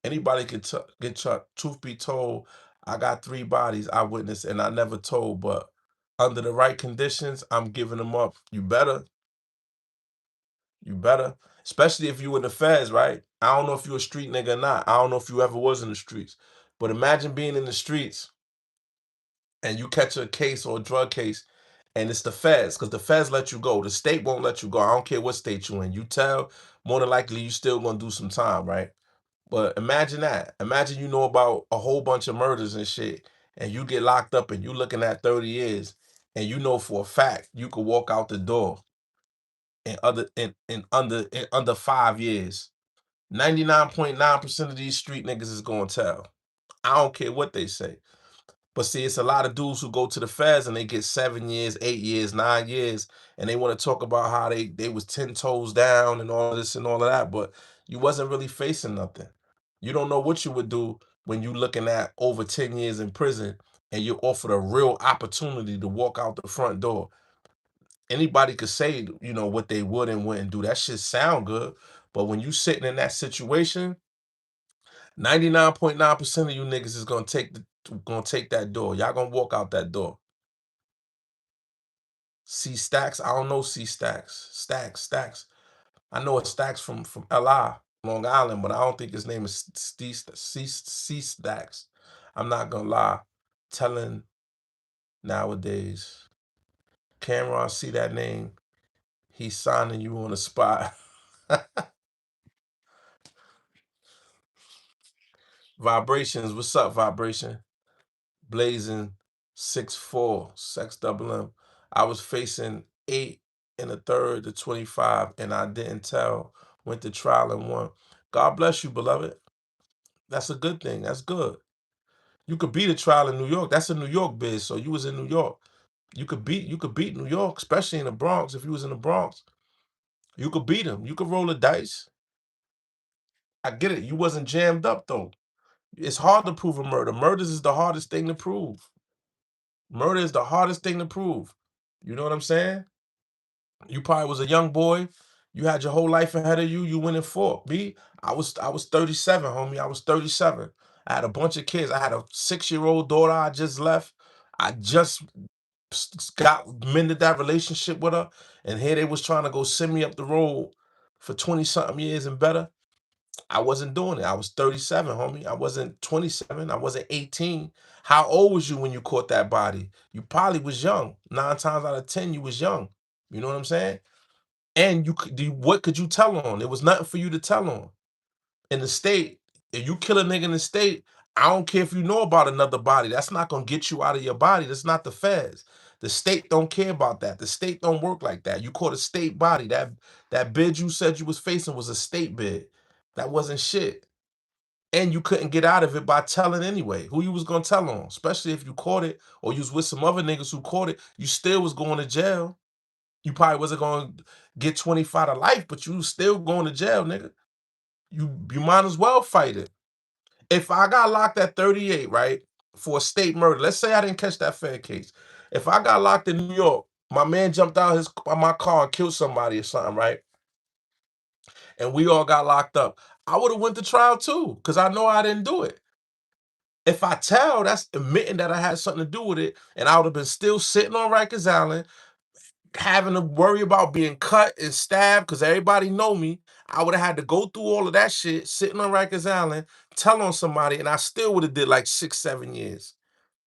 Anybody could get chucked. Truth be told, I got 3 bodies I witnessed and I never told, but under the right conditions, I'm giving them up. You better. You better. Especially if you in the feds, right? I don't know if you a street nigga or not. I don't know if you ever was in the streets. But imagine being in the streets and you catch a case or a drug case and it's the feds, because the feds let you go. The state won't let you go. I don't care what state you in. You tell, more than likely you still gonna do some time, right? But imagine that. Imagine you know about a whole bunch of murders and shit, and you get locked up and you looking at 30 years, and you know for a fact you could walk out the door in under 5 years. 99.9% of these street niggas is gonna tell. I don't care what they say. But see, it's a lot of dudes who go to the feds and they get 7 years, 8 years, 9 years, and they want to talk about how they was 10 toes down and all this and all of that, but you wasn't really facing nothing. You don't know what you would do when you looking at over 10 years in prison and you're offered a real opportunity to walk out the front door. Anybody could say, what they would and wouldn't do. That shit sound good, but when you sitting in that situation, 99.9% of you niggas is gonna take that door. Y'all gonna walk out that door. C Stacks, I don't know C Stacks. Stacks. I know it's Stacks from LI, Long Island, but I don't think his name is C Stacks. I'm not gonna lie. Telling nowadays, Cameron see that name, he's signing you on the spot. Vibrations, what's up, Vibration? Blazing 6'4", sex double M. I was facing 8 in the third to 25, and I didn't tell. Went to trial and won. God bless you, beloved. That's a good thing. That's good. You could beat a trial in New York. That's a New York biz. So you was in New York. You could beat New York, especially in the Bronx. If you was in the Bronx, you could beat them. You could roll the dice. I get it. You wasn't jammed up though. It's hard to prove a murder. Murders is the hardest thing to prove. Murder is the hardest thing to prove. You know what I'm saying? You probably was a young boy. You had your whole life ahead of you. You went and fought. I was 37, homie. I was 37. I had a bunch of kids. I had a 6-year-old daughter I just left. I just got mended that relationship with her, and here they was trying to go send me up the road for 20 something years and better. I wasn't doing it. I was 37, homie. I wasn't 27. I wasn't 18. How old was you when you caught that body? You probably was young. 9 times out of 10, you was young. You know what I'm saying? And what could you tell on? There was nothing for you to tell on. In the state, if you kill a nigga in the state, I don't care if you know about another body. That's not gonna get you out of your body. That's not the feds. The state don't care about that. The state don't work like that. You caught a state body. That bid you said you was facing was a state bid. That wasn't shit. And you couldn't get out of it by telling anyway. Who you was gonna tell on? Especially if you caught it or you was with some other niggas who caught it, you still was going to jail. You probably wasn't gonna get 25 to life, but you still going to jail, nigga. You might as well fight it. If I got locked at 38, right, for a state murder, let's say I didn't catch that Fed case. If I got locked in New York, my man jumped out my car and killed somebody or something, right? And we all got locked up. I would have went to trial too, because I know I didn't do it. If I tell, that's admitting that I had something to do with it, and I would have been still sitting on Rikers Island, having to worry about being cut and stabbed because everybody know me. I would have had to go through all of that shit, sitting on Rikers Island, tell on somebody, and I still would have did like 6, 7 years.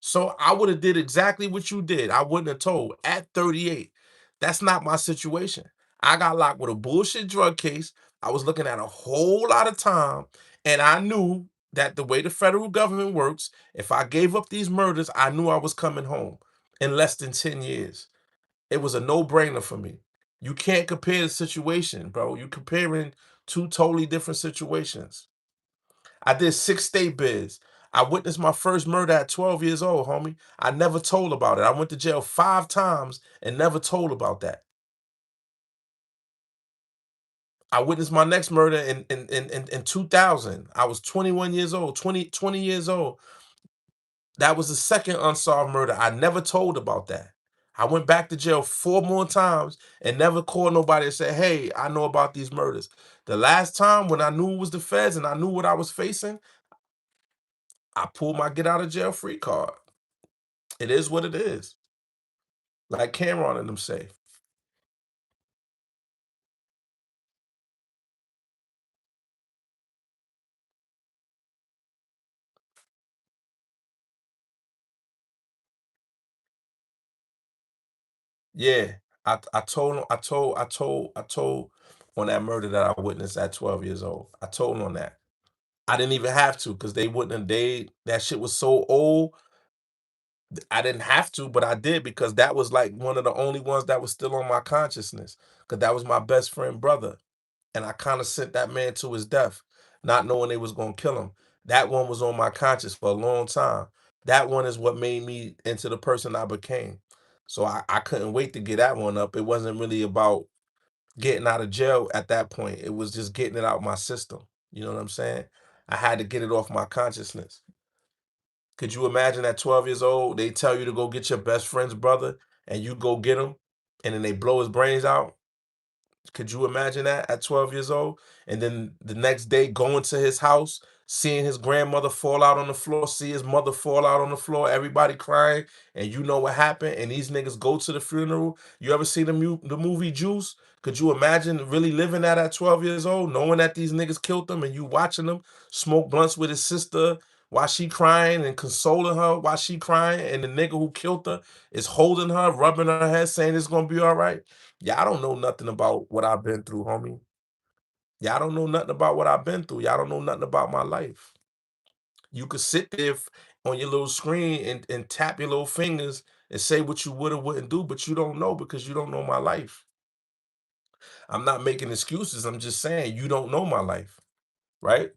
So I would have did exactly what you did. I wouldn't have told at 38. That's not my situation. I got locked with a bullshit drug case. I was looking at a whole lot of time, and I knew that the way the federal government works, if I gave up these murders, I knew I was coming home in less than 10 years. It was a no-brainer for me. You can't compare the situation, bro. You comparing two totally different situations. I did 6 state bids. I witnessed my first murder at 12 years old, homie. I never told about it. I went to jail 5 times and never told about that. I witnessed my next murder in 2000. I was 21 years old, 20 years old. That was the second unsolved murder. I never told about that. I went back to jail 4 more times and never called nobody and said, hey, I know about these murders. The last time when I knew it was the feds and I knew what I was facing, I pulled my get out of jail free card. It is what it is. Like Cameron and them say. Yeah. I told on that murder that I witnessed at 12 years old. I told on that. I didn't even have to because they wouldn't have that shit was so old. I didn't have to, but I did because that was like one of the only ones that was still on my consciousness. Cause that was my best friend brother. And I kind of sent that man to his death, not knowing they was gonna kill him. That one was on my conscience for a long time. That one is what made me into the person I became. So I couldn't wait to get that one up. It wasn't really about getting out of jail at that point. It was just getting it out my system. You know what I'm saying? I had to get it off my consciousness. Could you imagine at 12 years old, they tell you to go get your best friend's brother and you go get him and then they blow his brains out? Could you imagine that at 12 years old? And then the next day going to his house, seeing his grandmother fall out on the floor, see his mother fall out on the floor, everybody crying, and you know what happened, and these niggas go to the funeral. You ever see the movie Juice? Could you imagine really living that at 12 years old, knowing that these niggas killed them and you watching them smoke blunts with his sister while she crying and consoling her while she crying, and the nigga who killed her is holding her, rubbing her head, saying it's gonna be all right? Y'all don't know nothing about what I've been through, homie. Y'all don't know nothing about what I've been through. Y'all don't know nothing about my life. You could sit there on your little screen and tap your little fingers and say what you would or wouldn't do, but you don't know because you don't know my life. I'm not making excuses. I'm just saying you don't know my life, right?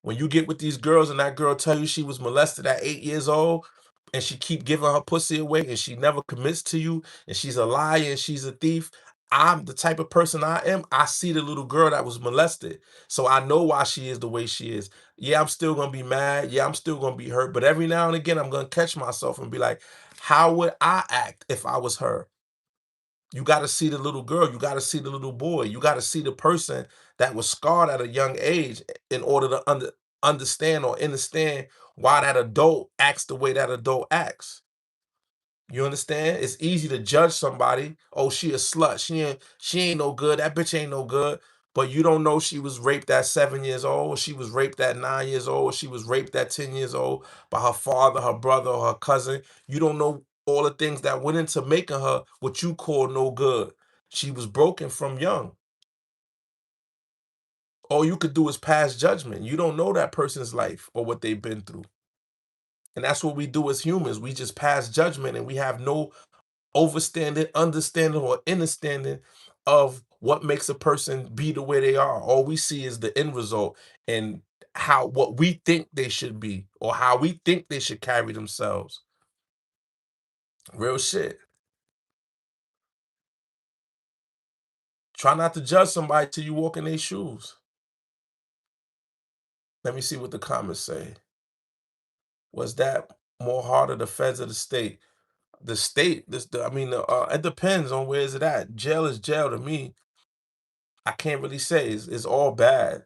When you get with these girls and that girl tell you she was molested at 8 years old and she keep giving her pussy away and she never commits to you and she's a liar and she's a thief, I'm the type of person I am. I see the little girl that was molested. So I know why she is the way she is. Yeah, I'm still gonna be mad. Yeah, I'm still gonna be hurt. But every now and again, I'm gonna catch myself and be like, how would I act if I was her? You got to see the little girl. You got to see the little boy. You got to see the person that was scarred at a young age in order to understand or understand why that adult acts the way that adult acts. You understand? It's easy to judge somebody. Oh, she a slut. She ain't no good. That bitch ain't no good. But you don't know she was raped at 7 years old. Or she was raped at 9 years old. Or she was raped at 10 years old by her father, her brother, or her cousin. You don't know all the things that went into making her what you call no good. She was broken from young. All you could do is pass judgment. You don't know that person's life or what they've been through. And that's what we do as humans. We just pass judgment and we have no overstanding, understanding, or understanding of what makes a person be the way they are. All we see is the end result and how what we think they should be or how we think they should carry themselves. Real shit. Try not to judge somebody till you walk in their shoes. Let me see what the comments say. Was that more harder the feds or the state? The state, it depends on where is it at. Jail is jail to me. I can't really say it's all bad.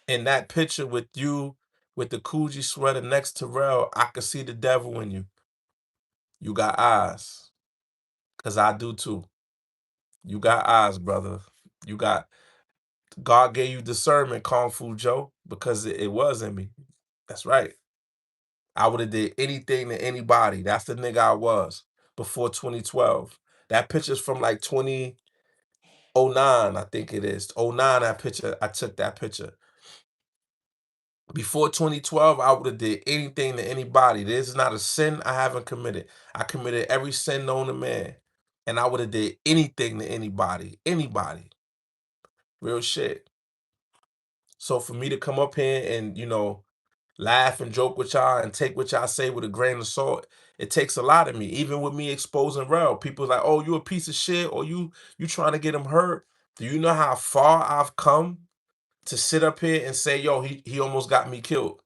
In that picture with you with the Coogee sweater next to Rel, I could see the devil in you. You got eyes, cause I do too. You got eyes, brother. You got God gave you discernment, Kung Fu Joe, because it was in me. That's right. I would have did anything to anybody. That's the nigga I was before 2012. That picture's from like 2009, I think it is. '09, that picture, I took that picture. Before 2012, I would have did anything to anybody. This is not a sin I haven't committed. I committed every sin known to man. And I would have did anything to anybody. Anybody. Real shit. So for me to come up here and, laugh and joke with y'all and take what y'all say with a grain of salt, it takes a lot of me. Even with me exposing Rel, people like, oh, you a piece of shit, or you trying to get him hurt. Do you know how far I've come to sit up here and say, yo, he almost got me killed?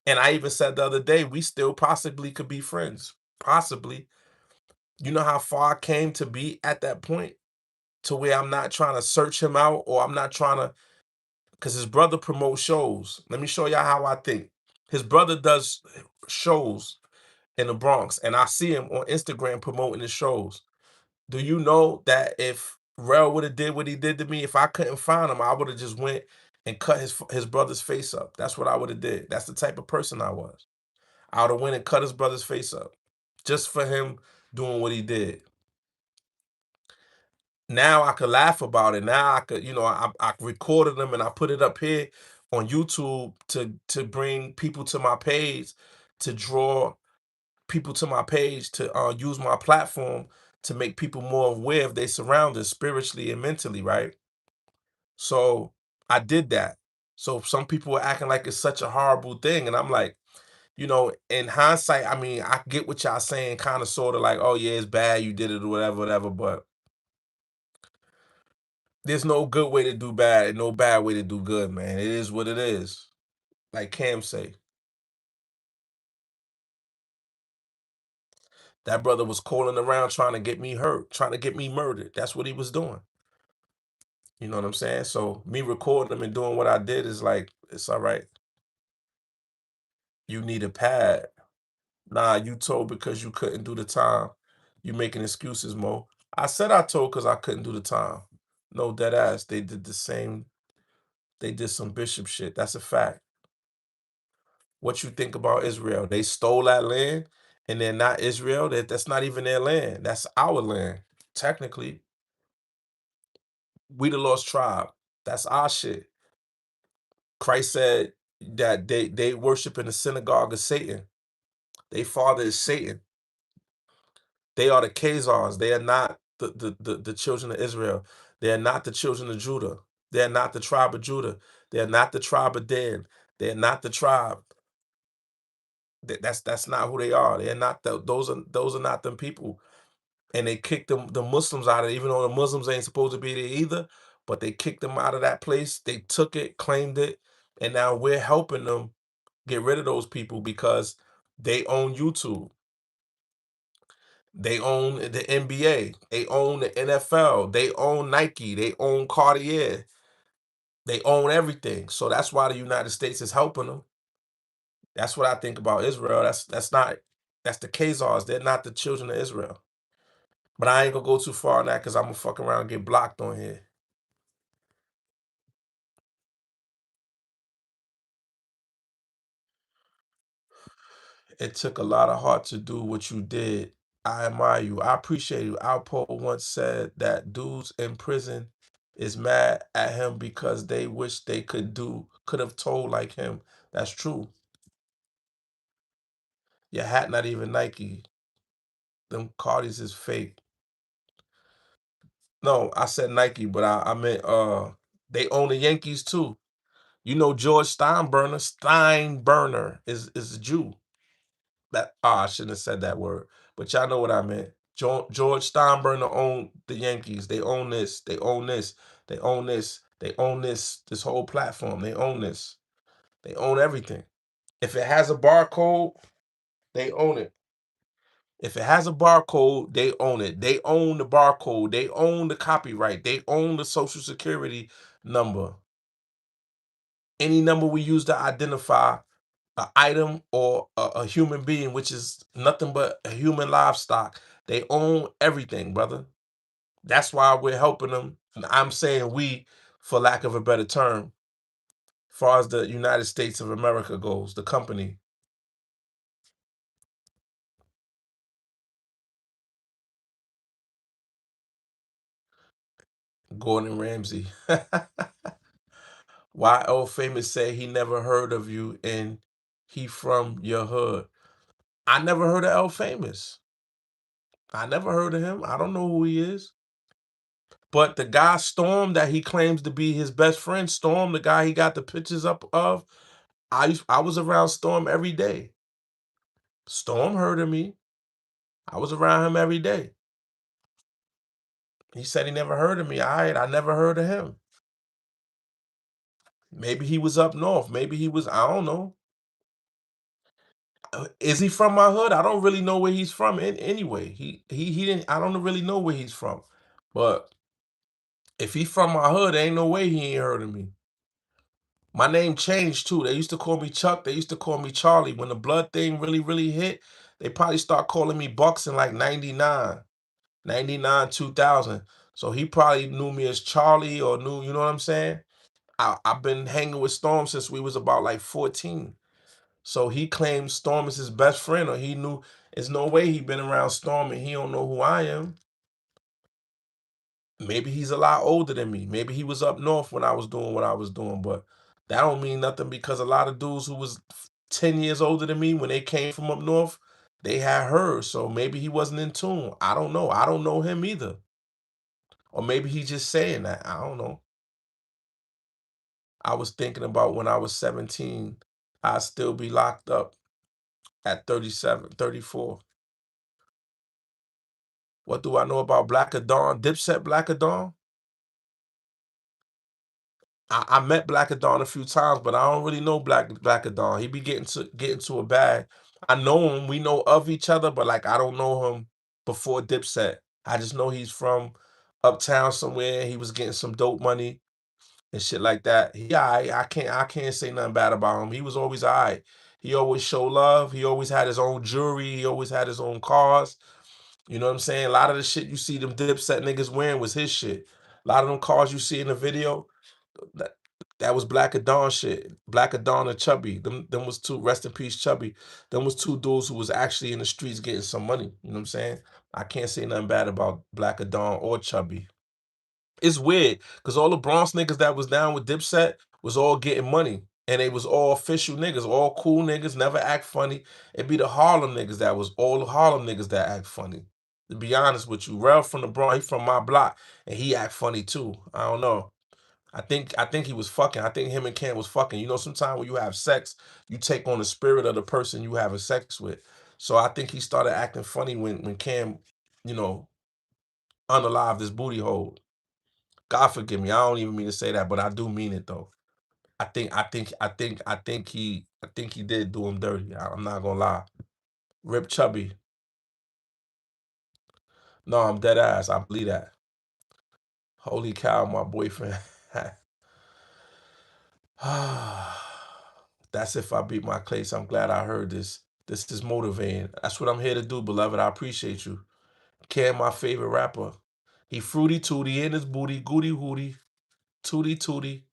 And I even said the other day, we still possibly could be friends. Possibly. You know how far I came to be at that point to where I'm not trying to search him out or I'm not trying to, because his brother promotes shows. Let me show y'all how I think. His brother does shows in the Bronx, and I see him on Instagram promoting his shows. Do you know that if Rel would have did what he did to me, if I couldn't find him, I would have just went and cut his brother's face up. That's what I would have did. That's the type of person I was. I would have went and cut his brother's face up just for him doing what he did. Now I could laugh about it. Now I could, I recorded them and I put it up here on YouTube to bring people to my page, to draw people to my page, to use my platform to make people more aware of their surroundings spiritually and mentally, right? So I did that. So some people are acting like it's such a horrible thing, and I'm like, in hindsight, I mean, I get what y'all saying, kind of sort of like, oh yeah, it's bad, you did it or whatever, whatever, but there's no good way to do bad and no bad way to do good, man. It is what it is. Like Cam say, that brother was calling around trying to get me hurt, trying to get me murdered. That's what he was doing. You know what I'm saying? So me recording him and doing what I did is like, it's all right. You need a pad. Nah, you told because you couldn't do the time. You making excuses, Mo. I said I told because I couldn't do the time. No, dead ass. They did the same. They did some bishop shit. That's a fact. What you think about Israel? They stole that land, and they're not Israel. That's not even their land. That's our land. Technically, we the lost tribe. That's our shit. Christ said that they worship in the synagogue of Satan. They father is Satan. They are the Khazars. They are not the children of Israel. They're not the children of Judah. They're not the tribe of Judah. They're not the tribe of Dan. They're not the tribe. That's not who they are. They're not those are not them people. And they kicked the Muslims out of it, even though the Muslims ain't supposed to be there either. But they kicked them out of that place. They took it, claimed it, and now we're helping them get rid of those people because they own YouTube. They own the NBA. They own the NFL. They own Nike. They own Cartier. They own everything. So that's why the United States is helping them. That's what I think about Israel. That's the Khazars. They're not the children of Israel. But I ain't gonna go too far on that because I'm gonna fuck around and get blocked on here. It took a lot of heart to do what you did. I admire you. I appreciate you. Alpo once said that dudes in prison is mad at him because they wish they could have told like him. That's true. Your hat not even Nike. Them Cardis is fake. No, I said Nike, but I meant they own the Yankees too. You know George Steinbrenner is a Jew. That I shouldn't have said that word, but y'all know what I meant. George Steinbrenner owned the Yankees. They own this. They own this. They own this. They own this. This whole platform. They own this. They own everything. If it has a barcode, they own it. If it has a barcode, they own it. They own the barcode. They own the copyright. They own the social security number. Any number we use to identify an item or a human being, which is nothing but a human livestock. They own everything, brother. That's why we're helping them. And I'm saying we, for lack of a better term, as far as the United States of America goes, the company. Gordon Ramsay. Why old famous say he never heard of you and he from your hood? I never heard of El Famous. I never heard of him. I don't know who he is. But the guy Storm that he claims to be his best friend, Storm, the guy he got the pictures up of, I was around Storm every day. Storm heard of me. I was around him every day. He said he never heard of me. I never heard of him. Maybe he was up north. Maybe he was, I don't know. Is he from my hood? I don't really know where he's from anyway. He didn't I don't really know where he's from. But if he from my hood, ain't no way he ain't heard of me. My name changed too. They used to call me Chuck. They used to call me Charlie. When the blood thing really hit, they probably start calling me Bucks in like 99, 99, 2000. So he probably knew me as Charlie or knew, you know what I'm saying? I've been hanging with Storm since we was about like 14. So he claimed Storm is his best friend, or he knew there's no way he been around Storm and he don't know who I am. Maybe he's a lot older than me. Maybe he was up north when I was doing what I was doing, but that don't mean nothing because a lot of dudes who was 10 years older than me when they came from up north, they had heard. So maybe he wasn't in tune. I don't know. I don't know him either. Or maybe he's just saying that. I don't know. I was thinking about when I was 17, I'd still be locked up at 37, 34. What do I know about Black Dawn? Dipset Black Dawn? I met Black Dawn a few times, but I don't really know Black Dawn. He be getting to a bag. I know him. We know of each other, but like I don't know him before Dipset. I just know he's from uptown somewhere. He was getting some dope money and shit like that. I can't say nothing bad about him. He was always alright. He always show love. He always had his own jewelry. He always had his own cars. You know what I'm saying? A lot of the shit you see them Dipset niggas wearing was his shit. A lot of them cars you see in the video, that that was Black Dawn shit. Black Dawn and Chubby. Them was two, rest in peace, Chubby. Them was two dudes who was actually in the streets getting some money. You know what I'm saying? I can't say nothing bad about Black Dawn or Chubby. It's weird, because all the Bronx niggas that was down with Dipset was all getting money. And they was all official niggas, all cool niggas, never act funny. It be the Harlem niggas that was all the Harlem niggas that act funny. To be honest with you, Rel from the Bronx, he from my block, and he act funny too. I don't know. I think he was fucking. I think him and Cam was fucking. You know, sometimes when you have sex, you take on the spirit of the person you having sex with. So I think he started acting funny when Cam, you know, unalived his booty hole. God forgive me. I don't even mean to say that, but I do mean it though. I think he did do him dirty. I'm not gonna lie. Rip Chubby. No, I'm dead ass. I believe that. Holy cow, my boyfriend. That's if I beat my case. I'm glad I heard this. This is motivating. That's what I'm here to do, beloved. I appreciate you. Cam, my favorite rapper. He fruity tooty in his booty, goody hooty, tooty tooty.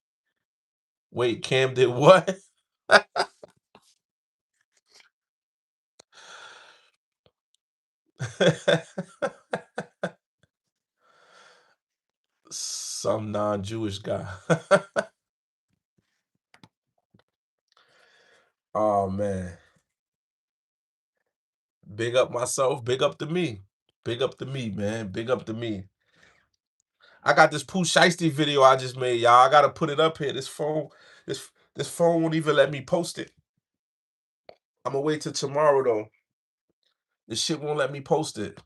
Wait, Cam did what? Some non-Jewish guy. Oh man. Big up myself, big up to me. Big up to me, man. Big up to me. I got this Pooh Shiesty video I just made, y'all. I gotta put it up here. This phone won't even let me post it. I'm gonna wait till tomorrow though. This shit won't let me post it.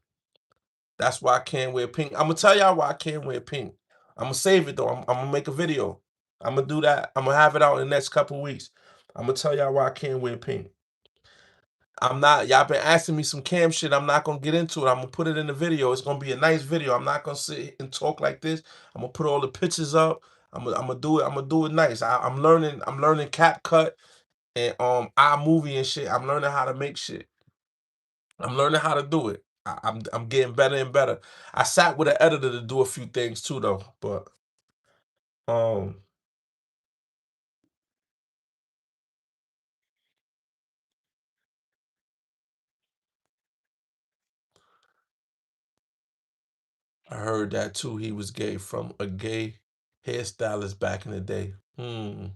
That's why I can't wear pink. I'm gonna tell y'all why I can't wear pink. I'm gonna save it though. I'm gonna make a video. I'm gonna do that. I'm gonna have it out in the next couple weeks. I'm gonna tell y'all why I can't wear pink. I'm not, y'all been asking me some cam shit. I'm not gonna get into it. I'm gonna put it in the video. It's gonna be a nice video. I'm not gonna sit and talk like this. I'm gonna put all the pictures up. I'm gonna do it. I'm gonna do it nice. I'm learning CapCut and iMovie and shit. I'm learning how to make shit. I'm learning how to do it. I'm getting better and better. I sat with an editor to do a few things too though, but um I heard that too. He was gay from a gay hairstylist back in the day. When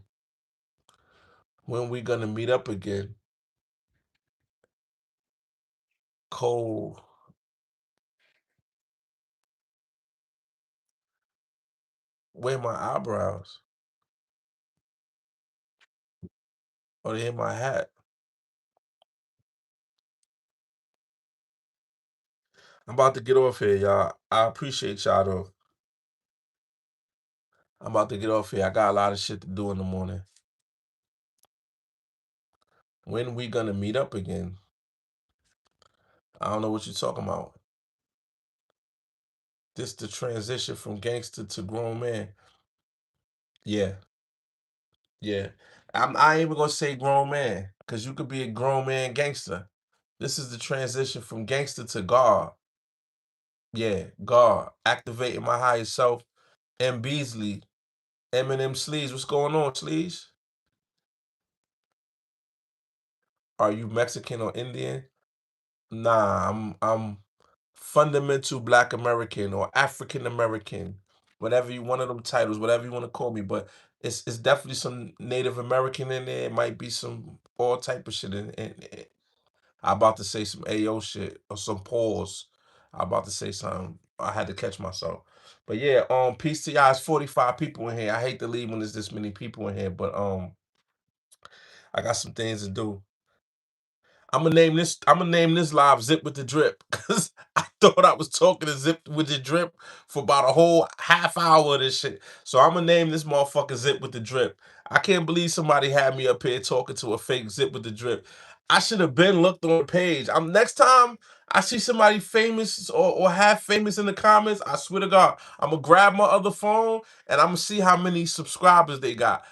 we gonna meet up again? Cole, where my eyebrows? Oh, they in my hat. I'm about to get off here, y'all. I appreciate y'all though. I'm about to get off here. I got a lot of shit to do in the morning. When we gonna meet up again? I don't know what you're talking about. This the transition from gangster to grown man. Yeah, yeah. I ain't even gonna say grown man, because you could be a grown man gangster. This is the transition from gangster to God. Yeah, God. Activating my higher self. M. Beasley. Eminem Sleeves. What's going on, Sleeves? Are you Mexican or Indian? Nah, I'm fundamental Black American or African American, whatever you one of them titles, whatever you want to call me. But it's definitely some Native American in there. It might be some all type of shit in. I about to say some AO shit or some pause. I about to say something. I had to catch myself. But yeah, peace to y'all. It's 45 people in here. I hate to leave when there's this many people in here, but I got some things to do. I'm gonna name this live Zip with the Drip because I thought I was talking to Zip with the Drip for about a whole half hour of this shit. So I'm gonna name this motherfucker Zip with the Drip. I can't believe somebody had me up here talking to a fake Zip with the Drip. I should have been looked on the page. I'm next time I see somebody famous or half famous in the comments, I swear to God, I'm gonna grab my other phone and I'm gonna see how many subscribers they got.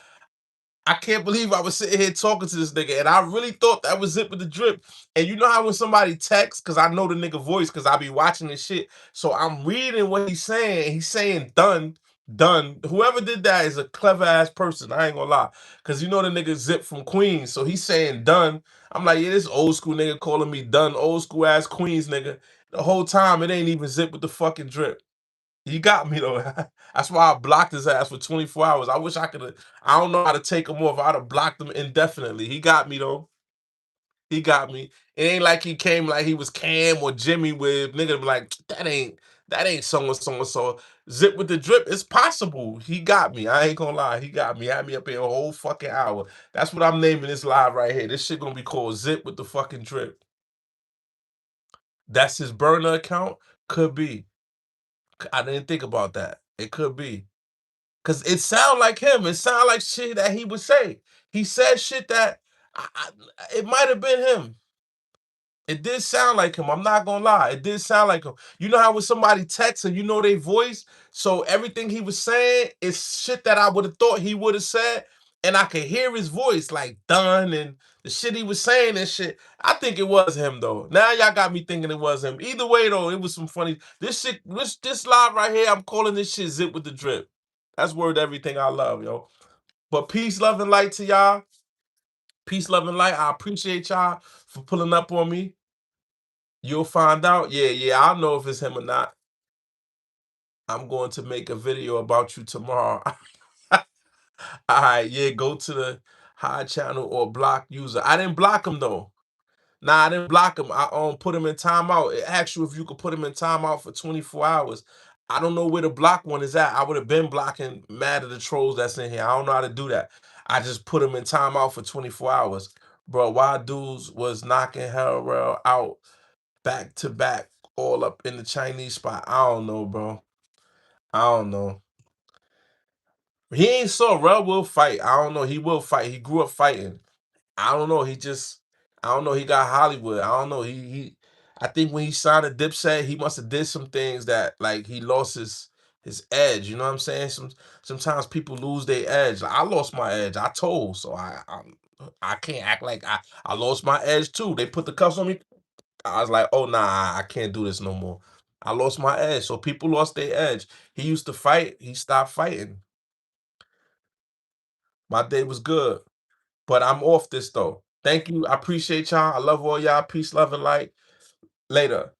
I can't believe I was sitting here talking to this nigga, and I really thought that was Zip with the Drip. And you know how when somebody texts, because I know the nigga voice, because I be watching this shit. So I'm reading what he's saying. He's saying done, done. Whoever did that is a clever ass person. I ain't gonna lie. Because you know the nigga Zip from Queens. So he's saying done. I'm like, yeah, this old school nigga calling me done. Old school ass Queens nigga. The whole time it ain't even Zip with the fucking drip. He got me though. That's why I blocked his ass for 24 hours. I wish I could have. I don't know how to take him off. I'd have blocked him indefinitely. He got me though. He got me. It ain't like he came like he was Cam or Jimmy with nigga be like, that ain't so and so and so. Zip with the drip, it's possible. He got me. I ain't gonna lie. He got me. Had me up here a whole fucking hour. That's what I'm naming this live right here. This shit gonna be called Zip with the fucking drip. That's his burner account? Could be. I didn't think about that. It could be. Cause it sound like him. It sound like shit that he would say. He said shit that it might have been him. It did sound like him. I'm not gonna lie. It did sound like him. You know how when somebody texts and you know their voice, so everything he was saying is shit that I would have thought he would have said, and I could hear his voice like done and the shit he was saying and shit. I think it was him though. Now y'all got me thinking it was him. Either way though, it was some funny. This shit, this live right here, I'm calling this shit Zip with the Drip. That's word everything I love, yo. But peace, love, and light to y'all. Peace, love, and light. I appreciate y'all for pulling up on me. You'll find out. Yeah, yeah, I'll know if it's him or not. I'm going to make a video about you tomorrow. Alright, yeah, go to the high channel or block user. I didn't block him though. Nah, I didn't block him. I put him in timeout. It asks you if you could put him in timeout for 24 hours. I don't know where the block one is at. I would have been blocking mad at the trolls that's in here. I don't know how to do that. I just put him in timeout for 24 hours. Bro, why dudes was knocking Hell out back to back all up in the Chinese spot? I don't know, bro. I don't know. He ain't so Rel will fight. I don't know. He will fight. He grew up fighting. I don't know. I don't know. He got Hollywood. I don't know. I think when he signed a Dipset, he must have did some things that like he lost his edge. You know what I'm saying? Sometimes people lose their edge. Like, I lost my edge. I told, so I can't act like I lost my edge too. They put the cuffs on me. I was like, oh nah, I can't do this no more. I lost my edge. So people lost their edge. He used to fight. He stopped fighting. My day was good. But I'm off this though. Thank you. I appreciate y'all. I love all y'all. Peace, love, and light. Later.